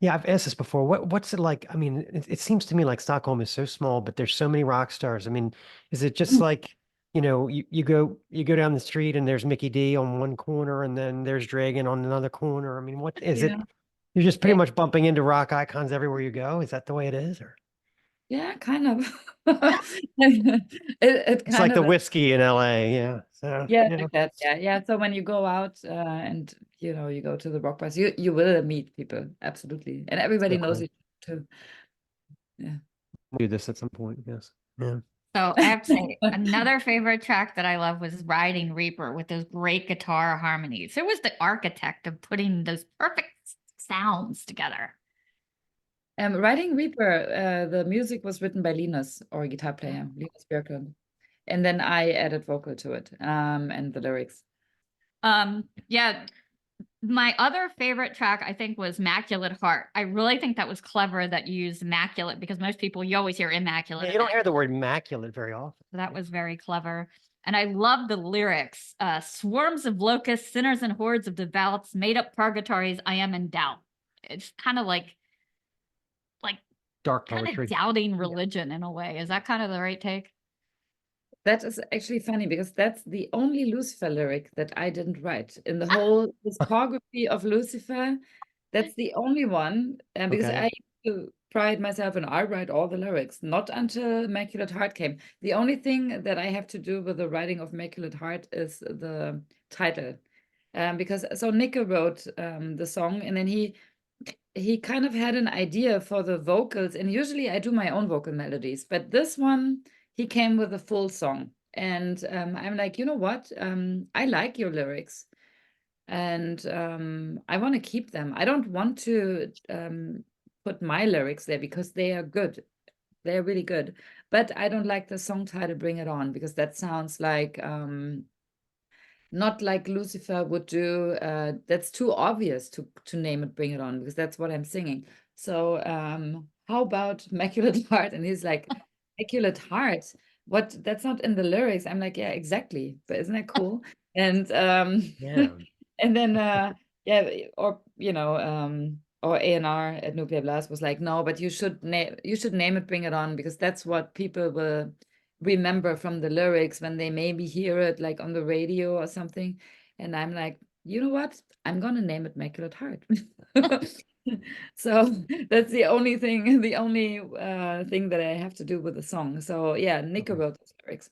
Yeah, I've asked this before. What's it like? I mean, it seems to me like Stockholm is so small, but there's so many rock stars. I mean, is it just like, you go down the street and there's Mickey D on one corner and then there's Dragon on another corner? I mean, what is it? Yeah. You're just pretty Yeah, much bumping into rock icons everywhere you go. Is that the way it is? Or yeah, kind of. It it's kind like of the is. whiskey in LA. Yeah. So, Yeah, yeah. like that. Yeah, yeah. So when you go out and you go to the rock bars, you will meet people, absolutely, and everybody So knows cool. each other too. Yeah. Do this at some point. Yes. Yeah. So I have to say, another favorite track that I love was Riding Reaper with those great guitar harmonies. It was the architect of putting those perfect sounds together. Riding Reaper, the music was written by Linus, our guitar player, Linus Björklund. And then I added vocal to it, and the lyrics. Yeah, my other favorite track I think was Immaculate Heart. I really think that was clever that you used immaculate because most people you always hear immaculate. Yeah, you don't hear the word immaculate very often. So that was very clever. And I love the lyrics. Swarms of locusts, sinners and hordes of devouts, made up purgatories, I am in doubt. It's kind of like Dark kind of poetry. doubting religion in a way. Is that kind of the right take? That is actually funny because that's the only Lucifer lyric that I didn't write in the whole discography of Lucifer. That's the only one, because Okay. I used to pride myself and I write all the lyrics, not until Immaculate Heart came. The only thing that I have to do with the writing of Immaculate Heart is the title. Because so Nico wrote the song, and then he kind of had an idea for the vocals, and usually I do my own vocal melodies, but this one he came with a full song, and I'm like, you know what? I like your lyrics, and I want to keep them. I don't want to put my lyrics there because they are good. They're really good, but I don't like the song title "Bring It On" because that sounds like not like Lucifer would do. That's too obvious to name it "Bring It On" because that's what I'm singing. So how about Immaculate Heart? And he's like, Immaculate Heart? What? That's not in the lyrics. I'm like, yeah, exactly. But isn't that cool? And Yeah. and then yeah, or or A&R at Nuclear Blast was like, no, but you should name it "Bring It On" because that's what people will remember from the lyrics when they maybe hear it like on the radio or something. And I'm like, you know what? I'm gonna name it Immaculate Heart. So that's the only thing that I have to do with the song. So yeah, Nico Okay. wrote those lyrics.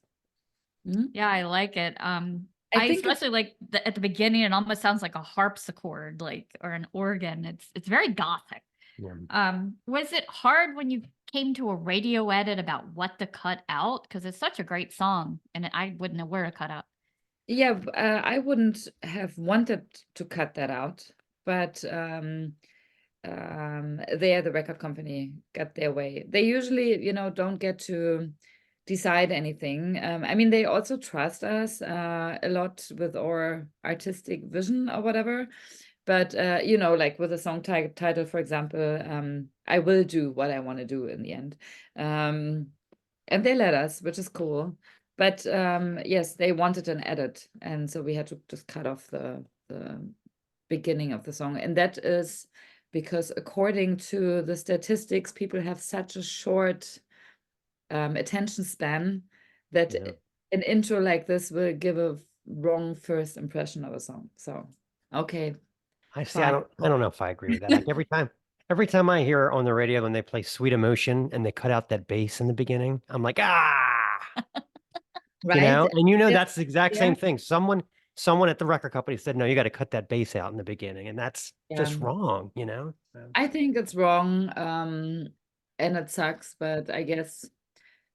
Mhm. Yeah, I like it. I I think especially like at the beginning, it almost sounds like a harpsichord, or an organ. It's very gothic. Yeah. Was it hard when you came to a radio edit about what to cut out? Because it's such a great song, and I wouldn't know where to cut out. yeah, I wouldn't have wanted to cut that out, but the record company got their way. They usually, don't get to decide anything. I mean, they also trust us a lot with our artistic vision or whatever. But you know, like with a song title, for example, I will do what I want to do in the end. And they let us, which is cool. But yes, they wanted an edit, and so we had to just cut off the beginning of the song. And that is because according to the statistics, people have such a short attention span that Yeah. an intro like this will give a wrong first impression of a song. So, okay. I see. Fine. I don't know if I agree with that. Like every time I hear on the radio when they play Sweet Emotion and they cut out that bass in the beginning, I'm like, you Right? know, and you know, Yeah. that's the exact Yeah. same thing. Someone at the record company said, no, you got to cut that bass out in the beginning. And that's just wrong, you know? So, I think it's wrong, and it sucks, but I guess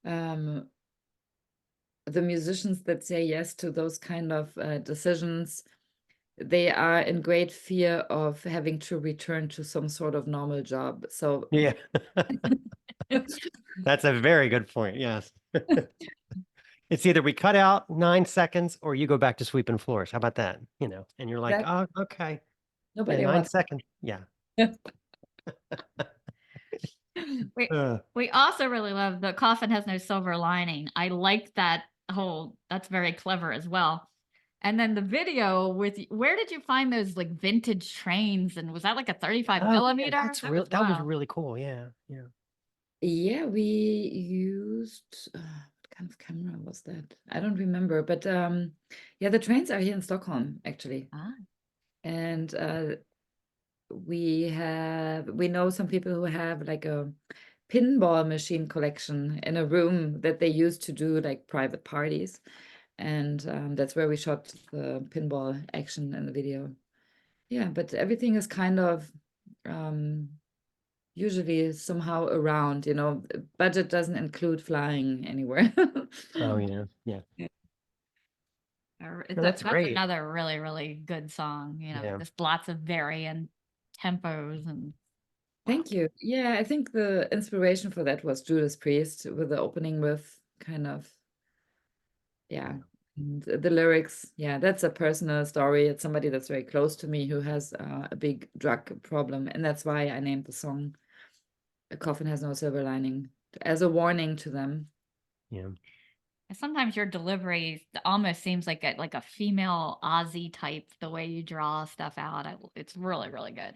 the musicians that say yes to those kind of decisions, they are in great fear of having to return to some sort of normal job. So yeah, that's a very good point. Yes. It's either we cut out 9 seconds or you go back to sweeping floors. How about that? You know, and you're like, that oh, okay. Yeah, nobody 9 seconds. Yeah. We Uh, we also really love The Coffin Has No Silver Lining. I like that that's very clever as well. And then the video with where did you find those like vintage trains? And was that like a 35 oh, yeah, millimeter? that's That real. was That was wild. really cool. Yeah. Yeah. Yeah, we used what kind of camera was that? I don't remember, but yeah, the trains are here in Stockholm actually. Ah. And we know some people who have like a pinball machine collection in a room that they used to do like private parties. And that's where we shot the pinball action in the video. Yeah, but everything is kind of usually somehow around, you know, budget doesn't include flying anywhere. Oh, yeah. Yeah. No, that's That's great. another really, really good song, you know, Yeah. just lots of varying tempos and Thank you. Yeah, I think the inspiration for that was Judas Priest with the opening with kind of, yeah. And the lyrics, yeah, that's a personal story. It's somebody that's very close to me who has a big drug problem. And that's why I named the song A Coffin Has No Silver Lining as a warning to them. Yeah. sometimes your delivery almost seems like a female Aussie type, the way you draw stuff out. It's really, really good.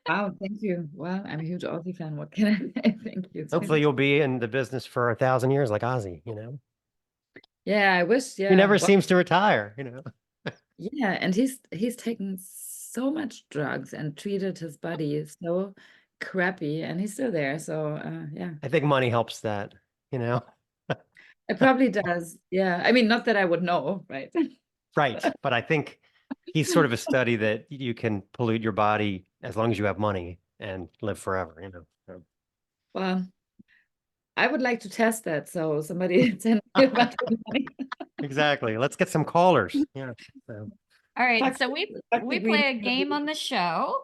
Wow, thank you. Well, I'm a huge Aussie fan. What can I say? Thank you. Hopefully you'll be in the business for 1,000 years like Ozzy, you know? Yeah, I wish. He Yeah. never Well, seems to retire, you know? yeah, and he's taken so much drugs and treated his body so crappy, and he's still there. So yeah, I think money helps that, you know? it probably does. Yeah, I mean, not that I would know, right? Right. But I think he's sort of a study that you can pollute your body as long as you have money and live forever, you know? So. Well, I would like to test that. So somebody send me a bunch of money. Exactly. Let's get some callers. Yeah. So. All right, Fuck so fuck the we green. play a game on the show.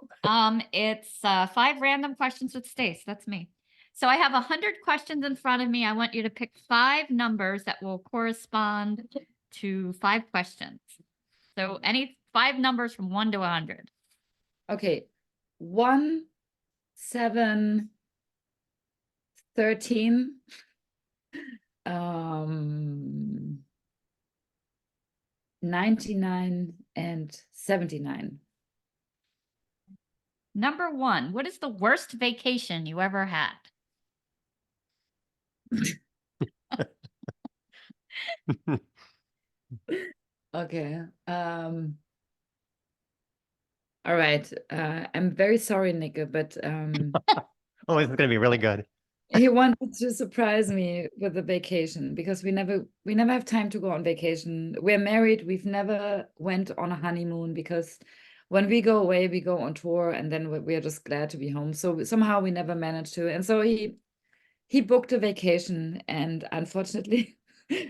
It's 5 random questions with Stace. That's me. So I have 100 questions in front of me. I want you to pick 5 numbers that will correspond to 5 questions. So any 5 numbers from 1 to 100. Okay, 1, 7, 13, 99 and 79. Number 1, what is the worst vacation you ever had? Okay. All right. I'm very sorry, Nico, but Oh, this is going to be really good. he wanted to surprise me with a vacation because we never have time to go on vacation. We're married. We've never went on a honeymoon because when we go away, we go on tour and then we're just glad to be home. So somehow we never managed to. And so he booked a vacation, and unfortunately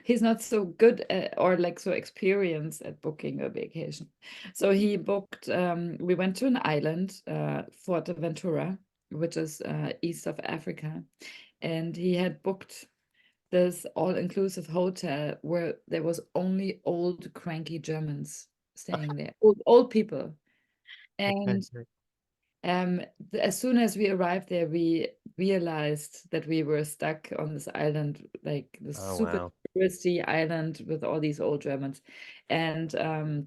he's not so good or like so experienced at booking a vacation. So he booked we went to an island, Fuerteventura, which is east of Africa, and he had booked this all-inclusive hotel where there was only old, cranky Germans staying there, old people. And as soon as we arrived there, we realized that we were stuck on this island, like this Oh, super wow. touristy island with all these old Germans. And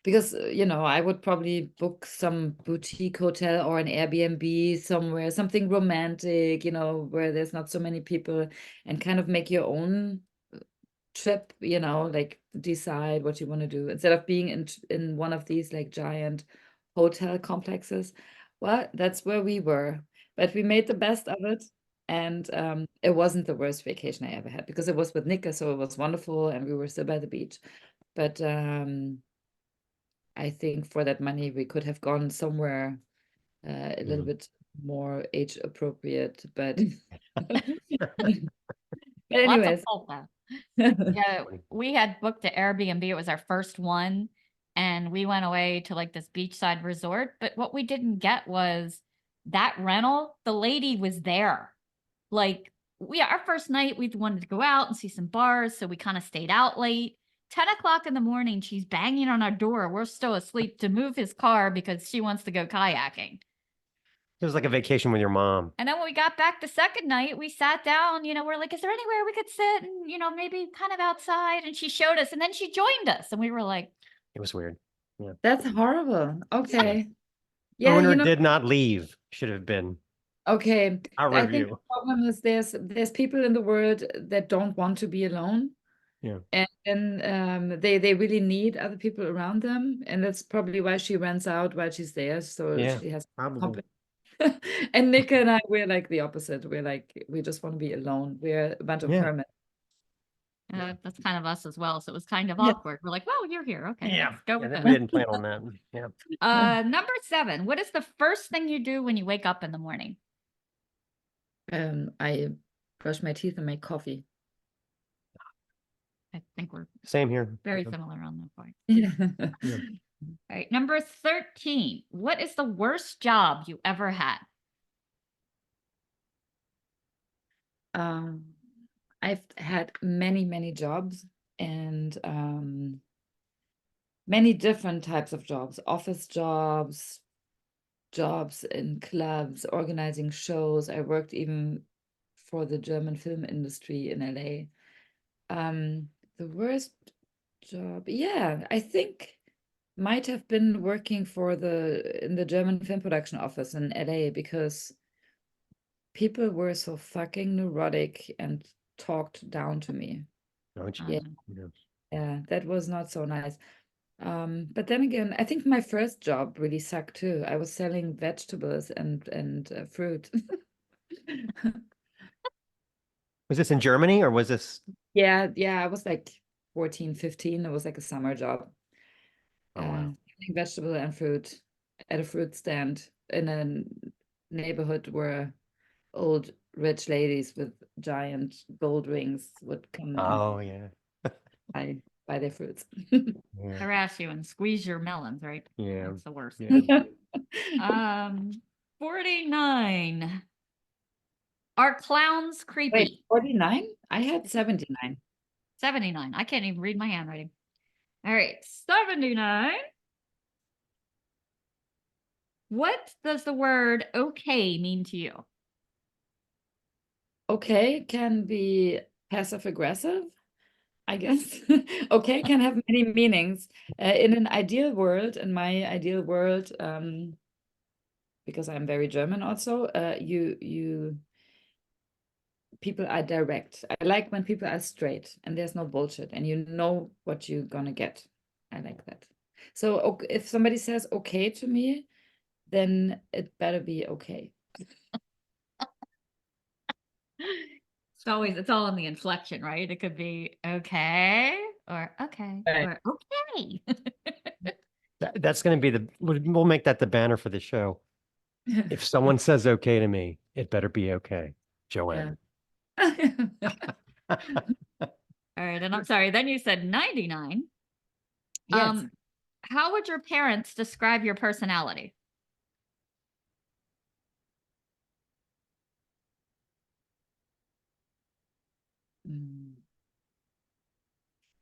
because, I would probably book some boutique hotel or an Airbnb somewhere, something romantic, where there's not so many people, and kind of make your own trip, like decide what you want to do instead of being in one of these like giant hotel complexes. Well, that's where we were, but we made the best of it. And it wasn't the worst vacation I ever had because it was with Nika, so it was wonderful, and we were still by the beach. But I think for that money, we could have gone somewhere a little bit more age appropriate. But, but Lots of anyways, fault though. Yeah, we had booked the Airbnb. It was our first one, and we went away to like this beachside resort. But what we didn't get was that rental. The lady was there. Like our first night, we wanted to go out and see some bars, so we kind of stayed out late. 10 o'clock in the morning, she's banging on our door. We're still asleep to move his car because she wants to go kayaking. It was like a vacation with your mom. And then when we got back the second night, we sat down, we're like, is there anywhere we could sit and, maybe kind of outside? And she showed us, and then she joined us, and we were like, It was weird. Yeah. that's horrible. Okay. Yeah, Owner did not leave. Should have been. okay. Our I think the review. problem is there's people in the world that don't want to be alone. Yeah. And they really need other people around them. And that's probably why she rents out while she's there. So Yeah, she has probably. company. And Nika and I, we're like the opposite. We're like, we just want to be alone. We're a bunch of Yeah. hermits. that's kind of us as well. So it was kind of Yeah. awkward. We're like, well, you're here. Okay, Yeah. let's go with We it. didn't plan on that. Yeah. Number 7, what is the first thing you do when you wake up in the morning? I brush my teeth and make coffee. I think we're Same here. very similar on that point. Yeah. Yeah. All right, number 13, what is the worst job you ever had? I've had many, many jobs, and many different types of jobs, office jobs, jobs in clubs, organizing shows. I worked even for the German film industry in LA. The worst job, yeah, I think might have been working in the German film production office in LA, because people were so fucking neurotic and talked down to me. Don't you? Yeah. Yeah, that was not so nice. But then again, I think my first job really sucked too. I was selling vegetables and fruit. Was this in Germany or was this? Yeah, I was like 14, 15. It was like a summer job. Oh, wow. Selling vegetable and fruit at a fruit stand in a neighborhood where old rich ladies with giant gold rings would come Oh, yeah. and buy their fruits. Yeah. Harass you and squeeze your melons, right? Yeah. That's the worst. Yeah. 49. Are clowns creepy? Wait, 49? I had 79. 79. I can't even read my handwriting. All right, 79. What does the word okay mean to you? Okay can be passive aggressive, I guess. Okay can have many meanings. In an ideal world, in my ideal world, because I'm very German also, people are direct. I like when people are straight and there's no bullshit and you know what you're gonna get. I like that. So if somebody says okay to me, then it better be okay. It's all in the inflection, right? It could be okay or okay Right. or okay. That's going to be we'll make that the banner for the show. If someone says okay to me, it better be okay. Joanne. All right, and I'm sorry. Then you said 99. Yes. How would your parents describe your personality?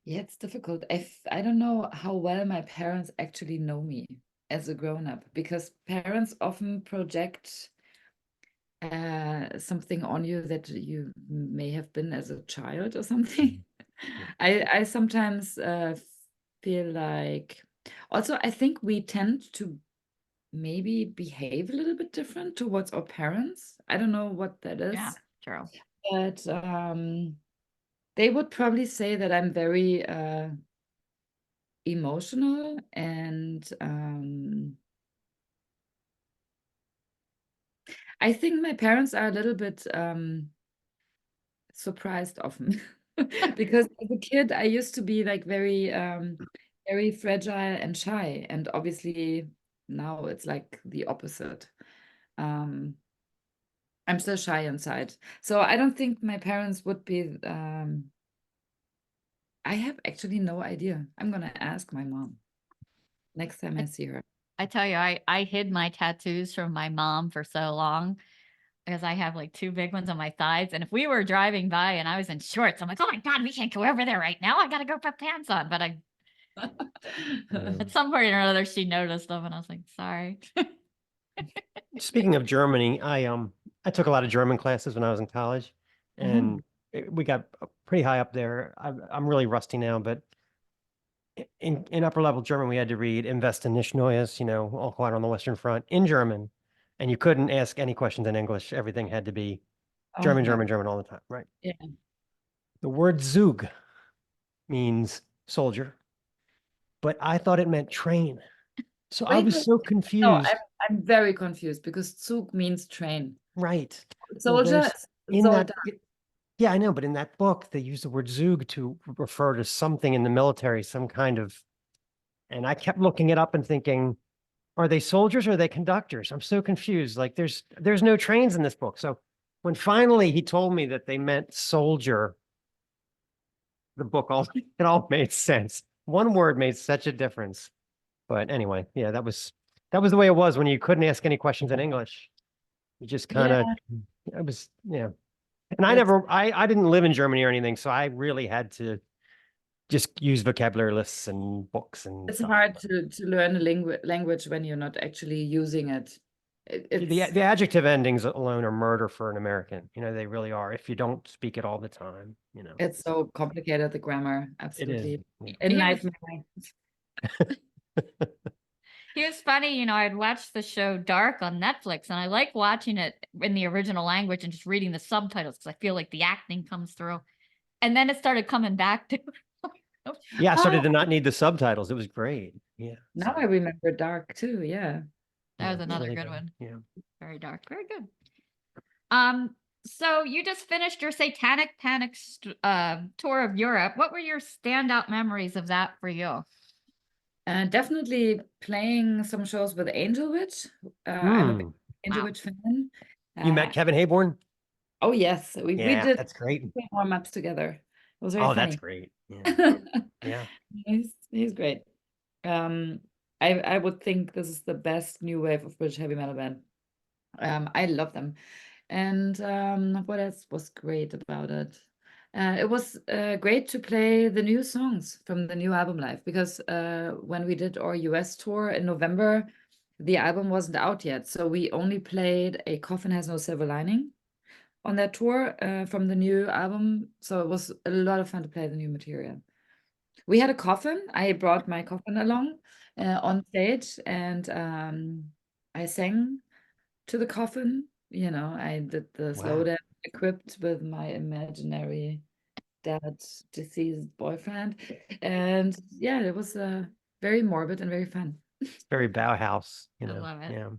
Yeah, it's difficult. I don't know how well my parents actually know me as a grown-up, because parents often project something on you that you may have been as a child or something. Yeah. I sometimes feel like, also I think we tend to maybe behave a little bit different towards our parents. I don't know what that Yeah, is, true. but they would probably say that I'm very emotional, and I think my parents are a little bit surprised often, because as a kid I used to be like very fragile and shy, and obviously now it's like the opposite. um I'm still shy inside, so I don't think my parents would be. I have actually no idea. I'm gonna ask my mom next time I see her. I tell you, I hid my tattoos from my mom for so long because I have like two big ones on my thighs. And if we were driving by and I was in shorts, I'm like, oh my God, we can't go over there right now. I got to go put pants on. But at some point or another, she noticed them and I was like, sorry. Speaking of Germany, I took a lot of German classes when I was in college, and we got pretty high up there. I'm really rusty now, but in upper level German, we had to read Im Westen nicht Neues, All Quiet on the Western Front in German, and you couldn't ask any questions in English. Everything had to be Oh, German, yeah. German, German all the time, right? Yeah. The word Zug means soldier, but I thought it meant train. So I Wait, was wait. so No, confused. I'm very confused, because Zug means train. Right. Well, Soldier, in that, soldier. yeah, I know, but in that book, they use the word Zug to refer to something in the military, some kind of, and I kept looking it up and thinking, are they soldiers or are they conductors? I'm so confused. Like there's no trains in this book. So when finally he told me that they meant soldier, the book all it all made sense. One word made such a difference. But anyway, yeah, that was the way it was when you couldn't ask any questions in English. You just kind Yeah, of it was, yeah. And that's I didn't live in Germany or anything, so I really had to just use vocabulary lists and books and it's stuff. hard to learn a language when you're not actually using it. The It's the adjective endings alone are murder for an American. They really are. If you don't speak it all the time. it's so complicated, the grammar, It is. absolutely. Yeah. A He was nightmare. he was funny, I'd watched the show Dark on Netflix and I like watching it in the original language and just reading the subtitles because I feel like the acting comes through. And then it started coming back to Yeah, I started Oh, to not need the subtitles. It was great. Yeah. now So I remember Dark too. Yeah. that yeah, was it's another really good good. one. Yeah. Very dark. Very good. So you just finished your Satanic Panic tour of Europe. What were your standout memories of that for you? Definitely playing some shows with Angel Witch. I'm a big Hmm. Angel Wow. Witch fan. You met Uh, Kevin Hayborn? oh yes, we Yeah, did that's great. warm-ups together. It was very Oh, that's funny. great. Yeah. Yeah. He's great. Um, I would think this is the best new wave of British heavy metal band. I love them. And what else was great about it? It was great to play the new songs from the new album live, because when we did our US tour in November, the album wasn't out yet. So we only played A Coffin Has No Silver Lining on that tour from the new album. So it was a lot of fun to play the new material. We had a coffin. I brought my coffin along on stage, and I sang to the coffin. I did the slow Wow. dance equipped with my imaginary dead, deceased boyfriend. And yeah, it was very morbid and very fun. It's very Bauhaus, I love it. Yeah.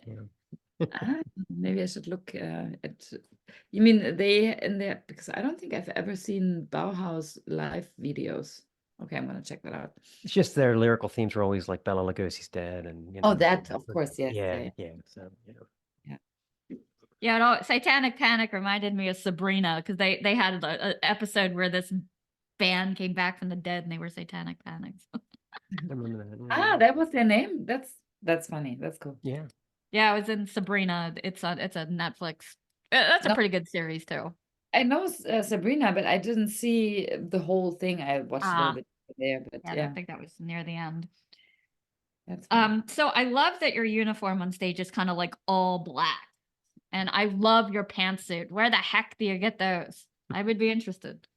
Yeah. Ah, maybe I should look at. You mean they in there? Because I don't think I've ever seen Bauhaus live videos. Okay, I'm gonna check that out. It's just their lyrical themes were always like Bela Lugosi's dead and Oh, that, of course, yes, yeah, yeah, yeah. So yeah. Yeah, no, Satanic Panic reminded me of Sabrina because they had an episode where this band came back from the dead and they were Satanic Panics. I remember that. Ah, that was their name. That's funny. That's cool. Yeah. Yeah, it was in Sabrina. It's a Netflix. That's a No, pretty good series too. I know Sabrina, but I didn't see the whole thing. I watched a little Ah, bit there, but yeah, I yeah, think that was near the end. that's funny. So I love that your uniform on stage is kind of like all black. And I love your pantsuit. Where the heck do you get those? I would be interested.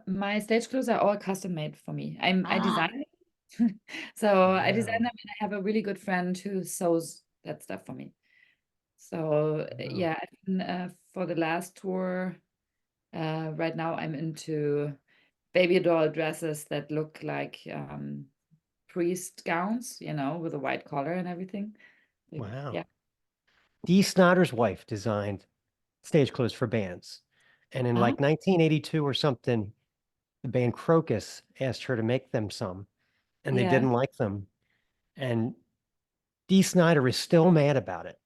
My stage clothes are all custom made for me. I Ah, design it. So I design Wow. them, and I have a really good friend who sews that stuff for me. So Wow. yeah, for the last tour, right now I'm into baby doll dresses that look like priest gowns, with a white collar and everything. Like, Wow. yeah, Dee Snider's wife designed stage clothes for bands. And in oh, like 1982 or something, the band Crocus asked her to make them some, and they yeah, didn't like them. And Dee Snider is still mad about it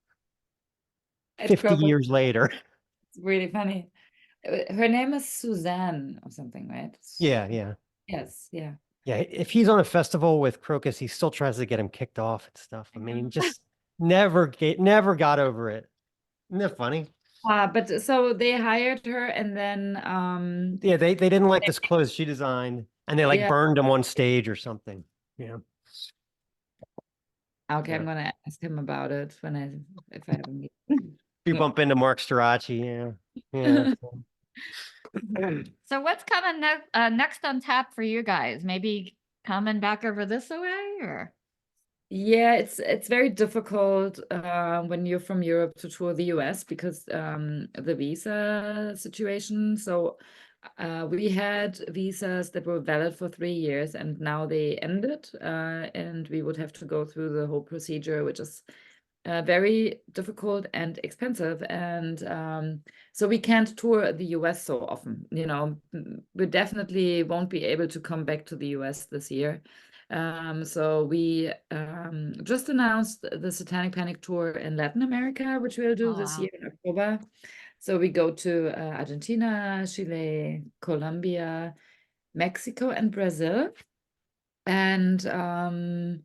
at 50 Crocus, years later. it's really funny. Her name is Suzanne or something, right? Yeah, yeah. Yes, yeah. Yeah. If he's on a festival with Crocus, he still tries to get him kicked off and stuff. I mean, just never got over it. Isn't that funny? But so they hired her, and then Yeah, they didn't like this clothes she designed, and they like yeah. burned him on stage or something. Yeah. Okay, I'm Yeah. gonna ask him about it if I have a meeting. You No. bump into Mark Strachey, yeah. Yeah. so what's coming next on tap for you guys? Maybe coming back over this way or? Yeah, it's very difficult when you're from Europe to tour the US because the visa situation. So we had visas that were valid for 3 years, and now they ended, and we would have to go through the whole procedure, which is very difficult and expensive. And so we can't tour the US so often. We definitely won't be able to come back to the US this year. So we just announced the Satanic Panic tour in Latin America, which we'll do Oh, this wow. year in October. So we go to Argentina, Chile, Colombia, Mexico, and Brazil. And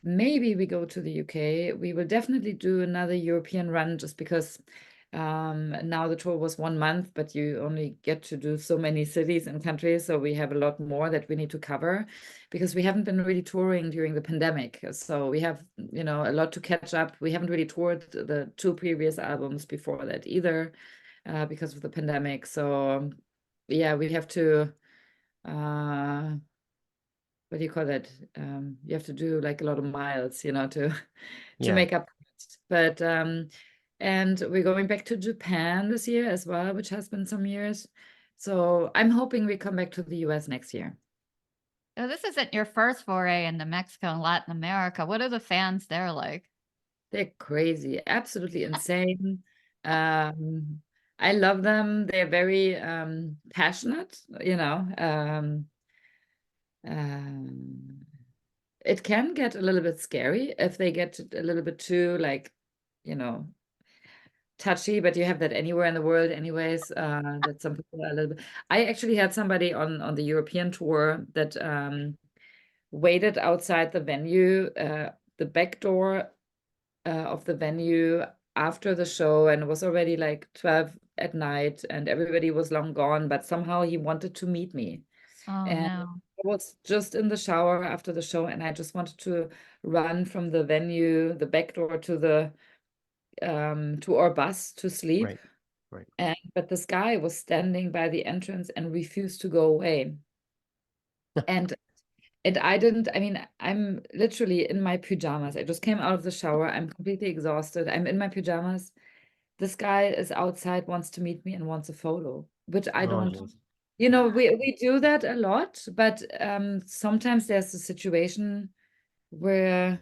maybe we go to the UK. We will definitely do another European run just because now the tour was 1 month, but you only get to do so many cities and countries. So we have a lot more that we need to cover because we haven't been really touring during the pandemic. So we have, a lot to catch up. We haven't really toured the 2 previous albums before that either because of the pandemic. So yeah, we have to what do you call it? You have to do like a lot of miles, to to Yeah. make up for it. But and we're going back to Japan this year as well, which has been some years. So I'm hoping we come back to the US next year. So this isn't your first foray into Mexico and Latin America. What are the fans there like? They're crazy, absolutely insane. Um, I love them. They're very passionate, Um, it can get a little bit scary if they get a little bit too like, you know, touchy, but you have that anywhere in the world anyways, that some people are a little bit. I actually had somebody on the European tour that waited outside the venue, the back door of the venue after the show, and it was already like 12 at night and everybody was long gone, but somehow he wanted to meet me. Oh, And no. I was just in the shower after the show, and I just wanted to run from the venue, the back door to our bus to sleep. Right. Right. But this guy was standing by the entrance and refused to go away. And I didn't, I mean, I'm literally in my pajamas. I just came out of the shower. I'm completely exhausted. I'm in my pajamas. This guy is outside, wants to meet me and wants a photo, which I Oh, don't, geez. we do that a lot, but sometimes there's a situation where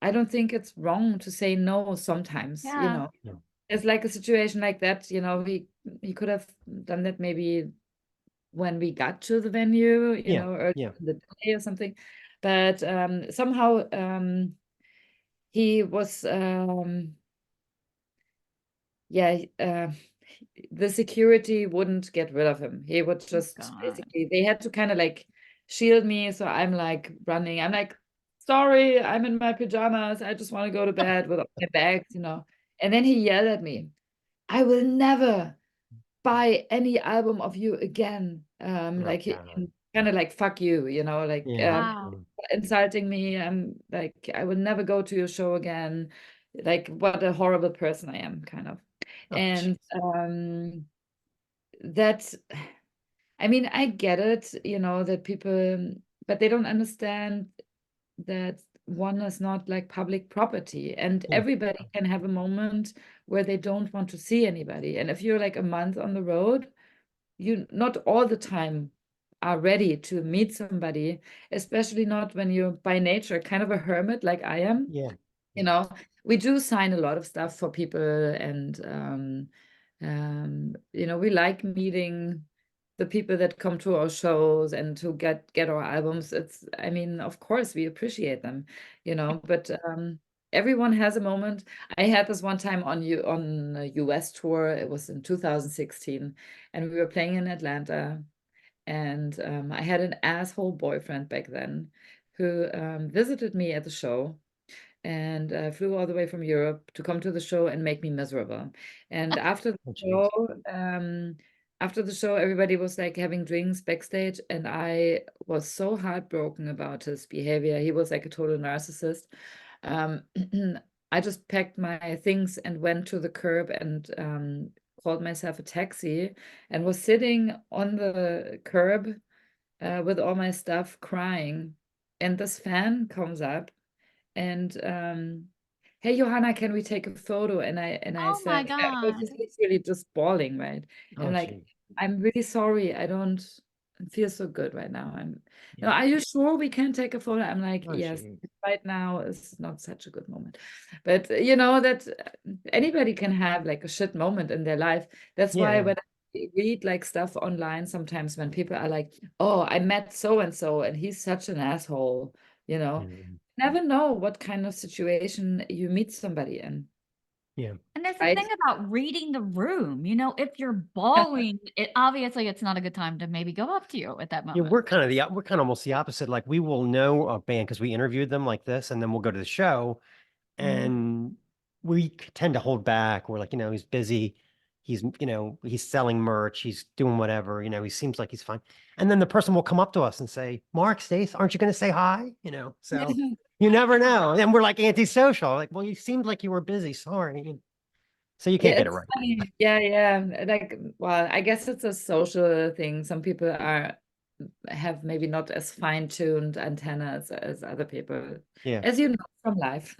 I don't think it's wrong to say no sometimes, Yeah. No. It's like a situation like that, he could have done that maybe when we got to the venue, Yeah. early Yeah. in the day or something. But somehow he was yeah, the security wouldn't get rid of him. He would Oh, just God. basically, they had to kind of like shield me. So I'm like running. I'm like, sorry, I'm in my pajamas. I just want to go to bed with all my bags. And then he yelled at me, I will never buy any album of you again. Like God. kind of like fuck you, you know, like Yeah. Wow. insulting me. I'm like, I will never go to your show again. Like, what a horrible person I am, kind of. Oh, And that's, I mean, I get it, you know, that people, but they don't understand that one is not like public property, and yeah. everybody can have a moment where they don't want to see anybody. And if you're like a month on the road, you not all the time are ready to meet somebody, especially not when you're by nature kind of a hermit like I am. Yeah. You know, we do sign a lot of stuff for people, and you know, we like meeting the people that come to our shows and to get our albums. It's, I mean, of course we appreciate them, you know, but everyone has a moment. I had this one time on a US tour. It was in 2016, and we were playing in Atlanta, and I had an asshole boyfriend back then who visited me at the show, and flew all the way from Europe to come to the show and make me miserable. And Oh, jeez. after the show, everybody was like having drinks backstage, and I was so heartbroken about his behavior. He was like a total narcissist. Um, I just packed my things and went to the curb and called myself a taxi, and was sitting on the curb with all my stuff crying. And this fan comes up and hey Johanna, can we take a photo? And I Oh my said, I was God. just literally just bawling, right? Oh, And like, geez. I'm really sorry, I don't feel so good right now. Yeah. Are you sure we can take a photo? I'm like, Oh, yes, geez. right now is not such a good moment. But you know that anybody can have like a shit moment in their life. That's why Yeah. when I read like stuff online, sometimes when people are like, oh, I met so and so and he's such an asshole, you know, Yeah. never know what kind of situation you meet somebody in, Yeah. And there's the right? thing about reading the room. You know, if you're bawling, it obviously it's not a good time to maybe go up to you at that Yeah, moment. we're kind of we're kind of almost the opposite. Like we will know a band because we interviewed them like this, and then we'll go to the show, Mhm. and we tend to hold back. We're like, he's busy. He's selling merch. He's doing whatever. He seems like he's fine. And then the person will come up to us and say, Mark, Stace, aren't you going to say hi? So you never know. And we're like antisocial. Like, well, you seemed like you were busy. Sorry. So you Yeah, can't get it it's right. funny. Yeah, yeah. Like, well, I guess it's a social thing. Some people have maybe not as fine-tuned antennas as other people, Yeah, as you know from life.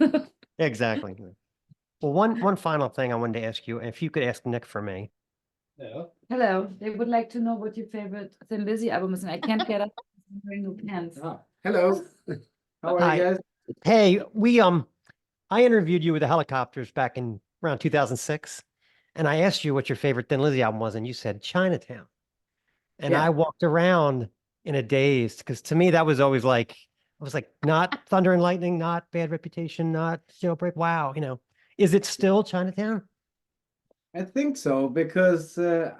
exactly. Well, one final thing I wanted to ask you, if you could ask Nick for me. Hello. Hello, they would like to know what your favorite Thin Lizzy album is, and I can't get up. I'm wearing new pants. Hello. How are Hi. you guys? Hey, I interviewed you with the Helicopters back in around 2006, and I asked you what your favorite Thin Lizzy album was, and you said Chinatown. And Yeah. I walked around in a daze because to me that was always like I was like not Thunder and Lightning, not Bad Reputation, not Jailbreak. Wow, is it still Chinatown? I think so because I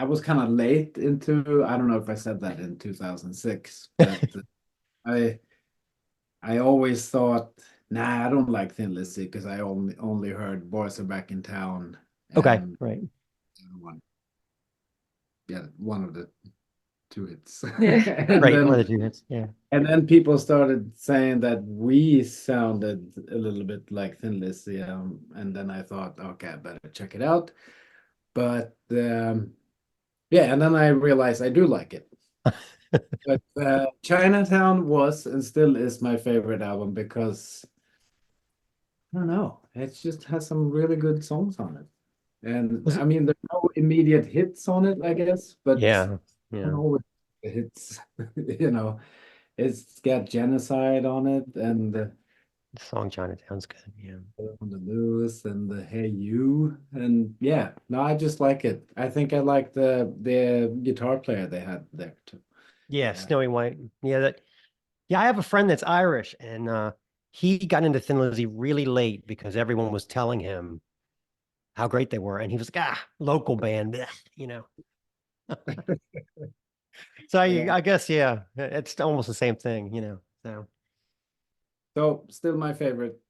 was kind of late into, I don't know if I said that in 2006, but I I always thought, nah, I don't like Thin Lizzy because I only heard Boys Are Back in Town Okay, and right. one, yeah, one of the two hits. Yeah. And Right, one then of the two hits. Yeah. And then people started saying that we sounded a little bit like Thin Lizzy, and then I thought, okay, I better check it out. But yeah, and then I realized I do like it. But Chinatown was and still is my favorite album because I don't know, it just has some really good songs on it. And Was I it? mean, there's no immediate hits on it, I guess, but Yeah, I don't yeah. know the hits, you know, it's got Genocide on it and. The song Chinatown's good. Yeah. On the Lewis and the Hey You, and yeah, no, I just like it. I think I like the guitar player they had there too. Yeah, Yeah. Snowy White. Yeah, I have a friend that's Irish and he got into Thin Lizzy really late because everyone was telling him how great they were. And he was like, local band, bleh," you know. So Yeah. I guess, yeah, it's almost the same thing. So, So still my favorite.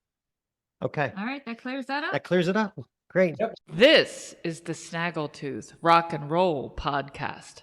okay. All right, that clears that up. That clears it up. Great. Yep. This is the Snaggletooth Rock and Roll Podcast.